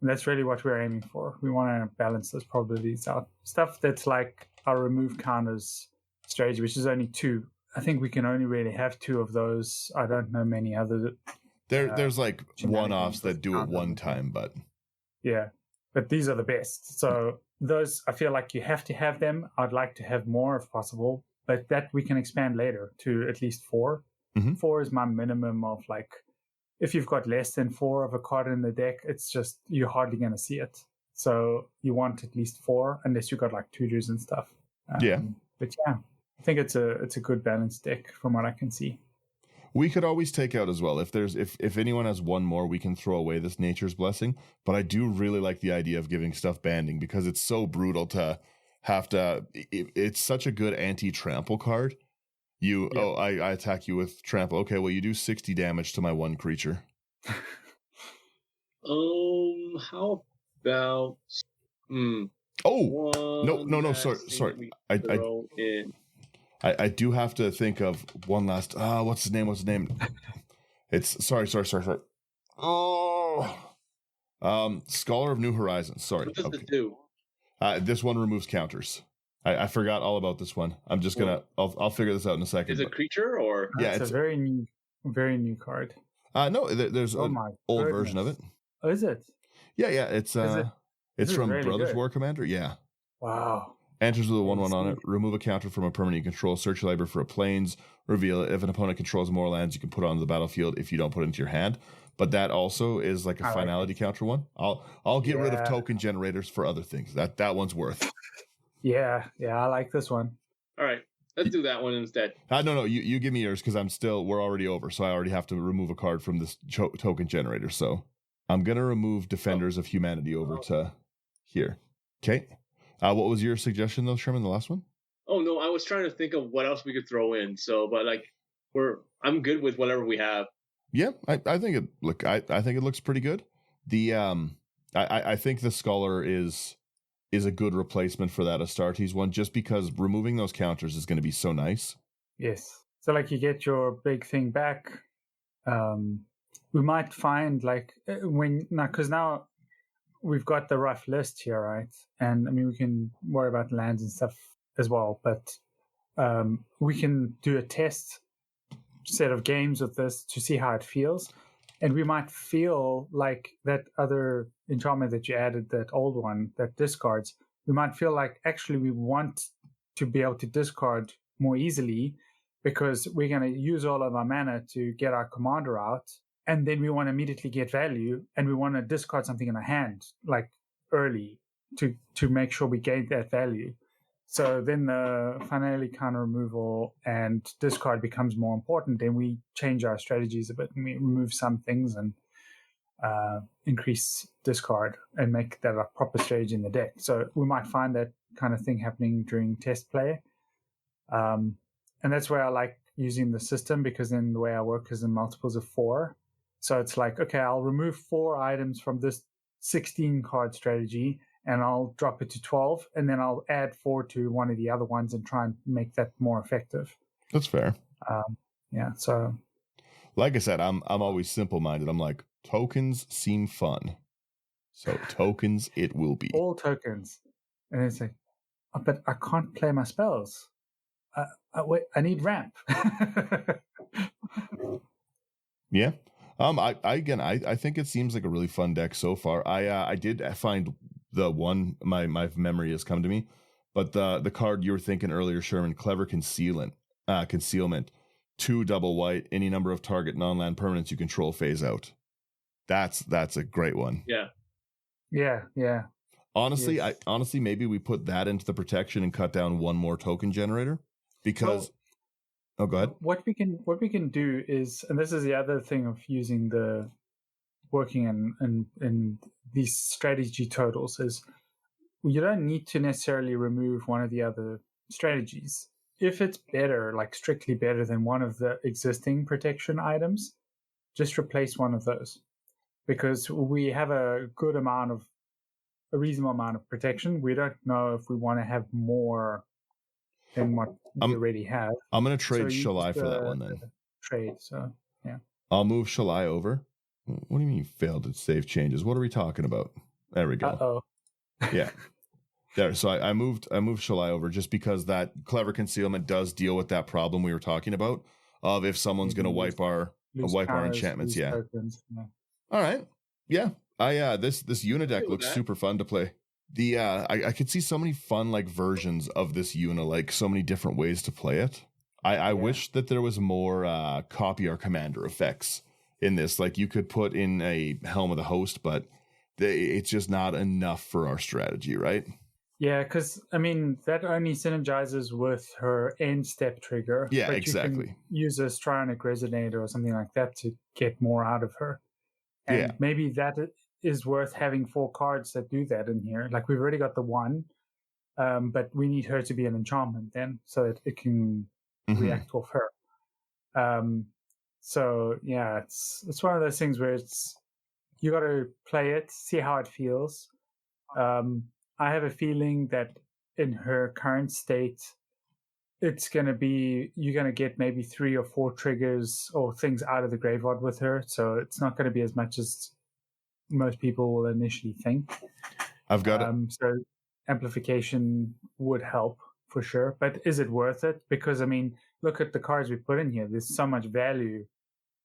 And that's really what we're aiming for. We want to balance those probabilities out. Stuff that's like our remove counters strategy, which is only 2. I think we can only really have 2 of those. I don't know many other. There's like one-offs that do it one time, but yeah, but these are the best. So those, I feel like you have to have them. I'd like to have more if possible, but that we can expand later to at least 4. 4 is my minimum of like, if you've got less than 4 of a card in the deck, it's just, you're hardly going to see it. So you want at least 4, unless you've got like tutors and stuff. But yeah, I think it's a good balanced deck from what I can see. We could always take out as well. If anyone has one more, we can throw away this Nature's Blessing. But I do really like the idea of giving stuff banding because it's so brutal to have to. It's such a good anti-trample card. I attack you with trample. Okay, well you do 60 damage to my one creature. How about? No. Sorry. I do have to think of one last. What's his name? It's sorry. Scholar of New Horizons. Sorry. What does it do? This one removes counters. I forgot all about this one. I'm just gonna. I'll figure this out in a second. Is it a creature or? Yeah, it's a very new card. No, there's an old version of it. Oh, is it? Yeah. It's from really Brothers War Commander. Yeah. Wow. Enters with a 1/1 on it. Remove a counter from a permanent you control. Search your library for a plains. Reveal it. If an opponent controls more lands, you can put it onto the battlefield if you don't put it into your hand. But that also is like a finality counter one. I'll get rid of token generators for other things. That one's worth. Yeah, I like this one. All right, let's do that one instead. No, you give me yours because we're already over, so I already have to remove a card from this token generator. So I'm gonna remove Defenders of Humanity over to here. Okay. What was your suggestion though, Sherman? The last one? Oh no, I was trying to think of what else we could throw in. So, but like I'm good with whatever we have. Yeah, I think it looks pretty good. The I think the Scholar is a good replacement for that Astartes one, just because removing those counters is going to be so nice. Yes. So like you get your big thing back. We might find like because now we've got the rough list here, right? And I mean, we can worry about lands and stuff as well, but we can do a test set of games with this to see how it feels. And we might feel like that other enchantment that you added, that old one that discards, we might feel like actually we want to be able to discard more easily because we're going to use all of our mana to get our commander out. And then we want to immediately get value and we want to discard something in our hand, like early, to make sure we gain that value. So then the finality counter removal and discard becomes more important. Then we change our strategies a bit and we remove some things and increase discard and make that a proper strategy in the deck. So we might find that kind of thing happening during test play. And that's where I like using the system, because then the way I work is in multiples of 4. So it's like, okay, I'll remove 4 items from this 16 card strategy and I'll drop it to 12, and then I'll add 4 to one of the other ones and try and make that more effective. That's fair. Yeah. So, like I said, I'm always simple-minded. I'm like, tokens seem fun, so tokens it will be. All tokens, and it's like, but I can't play my spells. Wait, I need ramp. Yeah. I think it seems like a really fun deck so far. I did find the one, my memory has come to me, but the card you were thinking earlier, Sherman, Clever Concealment. 2 double white, any number of target non-land permanents you control phase out. That's a great one. Yeah. Honestly, Yes. honestly maybe we put that into the protection and cut down one more token generator because. Oh, go ahead. What we can do is, and this is the other thing of using the working in these strategy totals, is you don't need to necessarily remove one of the other strategies. If it's better, like strictly better than one of the existing protection items, just replace one of those. Because we have a reasonable amount of protection. We don't know if we want to have more than what we already have. I'm going to trade Shalai for that one then. Trade, so yeah. I'll move Shalai over. What do you mean you failed to save changes? What are we talking about? There we go. Uh-oh. Yeah. There. So I moved Shalai over just because that clever concealment does deal with that problem we were talking about of if someone's going to wipe our enchantments. Yeah. Tokens, yeah. All right. Yeah. This Yuna deck looks super fun to play. I could see so many fun like versions of this Yuna, like so many different ways to play it. I wish that there was more copy our commander effects in this. Like you could put in a Helm of the Host, but it's just not enough for our strategy, right? Yeah, because I mean that only synergizes with her end step trigger. Yeah, but exactly. You can use a Strionic Resonator or something like that to get more out of her. And maybe that is worth having 4 cards that do that in here. Like we've already got the 1, but we need her to be an enchantment then, so that it can react off her. So yeah, it's one of those things where you got to play it, see how it feels. I have a feeling that in her current state, it's going to be, you're going to get maybe 3 or 4 triggers or things out of the graveyard with her. So it's not going to be as much as most people will initially think. I've got it. So amplification would help for sure. But is it worth it? Because, I mean, look at the cards we put in here. There's so much value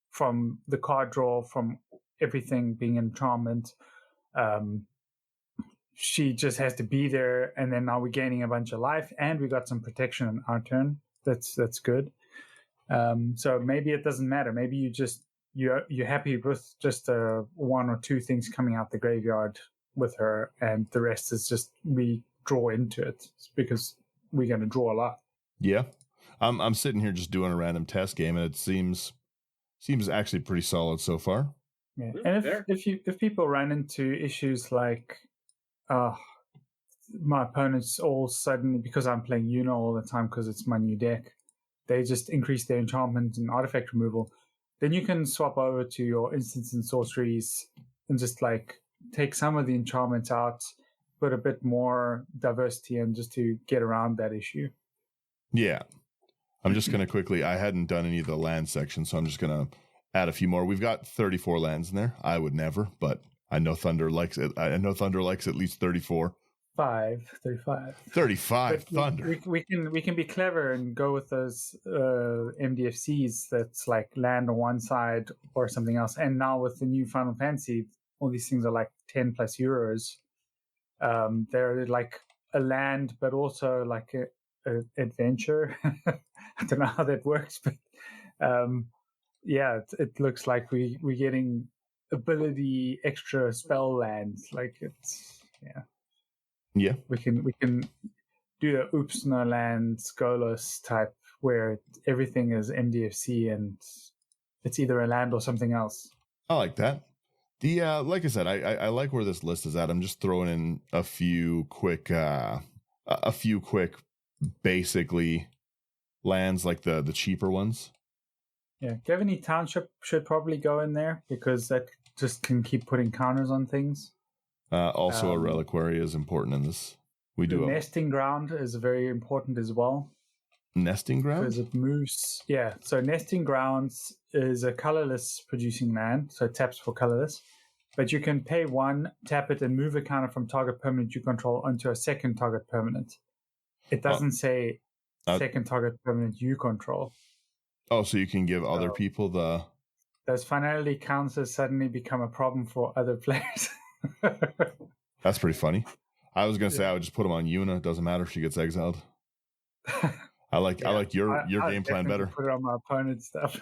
from the card draw, from everything being enchantment. She just has to be there, and then now we're gaining a bunch of life, and we got some protection on our turn. That's good. So maybe it doesn't matter. Maybe you're happy with just 1 or 2 things coming out the graveyard with her, and the rest is just we draw into it because we're going to draw a lot. Yeah, I'm sitting here just doing a random test game, and it seems actually pretty solid so far. Yeah, and if people run into issues like, my opponents all suddenly, because I'm playing Yuna all the time because it's my new deck, they just increase their enchantment and artifact removal, then you can swap over to your instants and sorceries and just like take some of the enchantments out, put a bit more diversity in just to get around that issue. Yeah. I'm just going to quickly, I hadn't done any of the land section, so I'm just going to add a few more. We've got 34 lands in there. I would never, but I know Thunder likes it. I know Thunder likes at least 34. 35. 35 but Thunder. We can be clever and go with those MDFCs that's like land on one side or something else. And now with the new Final Fantasy, all these things are like 10 plus euros. They're like a land, but also like a adventure. I don't know how that works, but it looks like we're getting ability extra spell lands. Like it's we can do the oops no lands Golos type where everything is MDFC and it's either a land or something else. I like that. The like I said, I like where this list is at. I'm just throwing in a few quick basically lands, like the cheaper ones. Yeah, Gavany Township should probably go in there because that just can keep putting counters on things. Also, a reliquary is important in this. We do nesting ground is very important as well. Nesting ground? Because it moves. Yeah, so nesting grounds is a colorless producing land, so it taps for colorless. But you can pay 1, tap it, and move a counter from target permanent you control onto a second target permanent. It doesn't say second target permanent you control. Oh, so you can give other people the... Those finality counters suddenly become a problem for other players. That's pretty funny. I was going to say I would just put them on Yuna. It doesn't matter if she gets exiled. I like your game plan better. Put it on my opponent's stuff.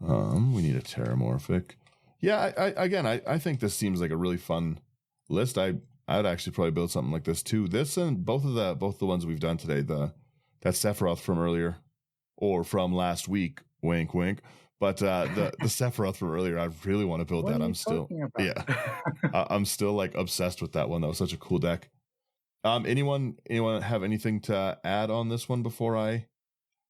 We need a Terramorphic. Yeah, I think this seems like a really fun list. I'd actually probably build something like this too. This and both the ones we've done today, that Sephiroth from earlier or from last week, wink wink. But the Sephiroth from earlier, I really want to build that. I'm still I'm still like obsessed with that one. That was such a cool deck. Anyone have anything to add on this one before I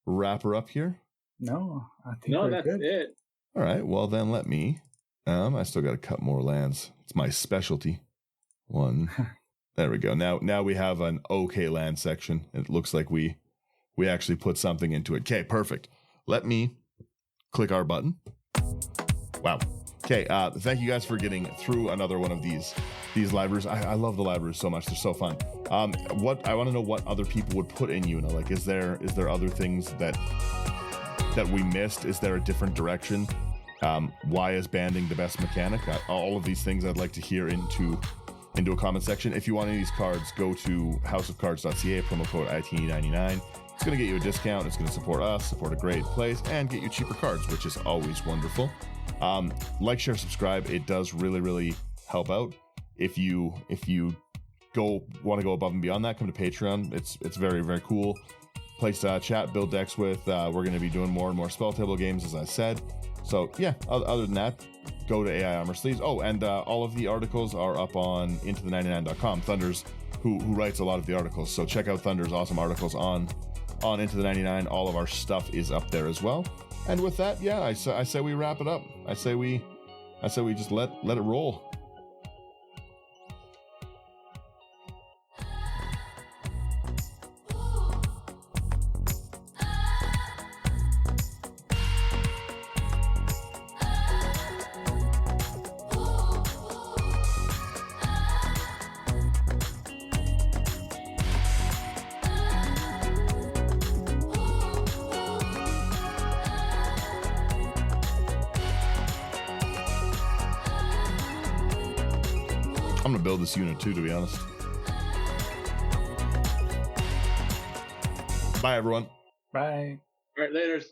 wrap her up here? No, I think that's good. It. All right, well then let me. I still got to cut more lands. It's my specialty. One. There we go. Now we have an okay land section. It looks like we actually put something into it. Okay, perfect. Let me click our button. Wow. Okay, thank you guys for getting through another one of these libraries. I love the libraries so much. They're so fun. What I want to know what other people would put in Yuna. Like, is there other things that we missed? Is there a different direction? Why is banding the best mechanic? All of these things I'd like to hear into a comment section. If you want any of these cards, go to houseofcards.ca, promo code IT99. It's going to get you a discount. It's going to support us, support a great place, and get you cheaper cards, which is always wonderful. Like, share, subscribe. It does really, really help out. If you want to go above and beyond that, come to Patreon. It's very, very cool place to chat, build decks with. We're going to be doing more and more spell table games, as I said. So yeah, other than that, go to AI Armor Sleeves. Oh, and all of the articles are up on intoThe99.com. Thunder's who writes a lot of the articles. So check out Thunder's awesome articles on Into the 99. All of our stuff is up there as well. And with that, yeah, I say we wrap it up. I say we just let it roll. I'm gonna build this unit too, to be honest. Bye, everyone. Bye. All right, laters.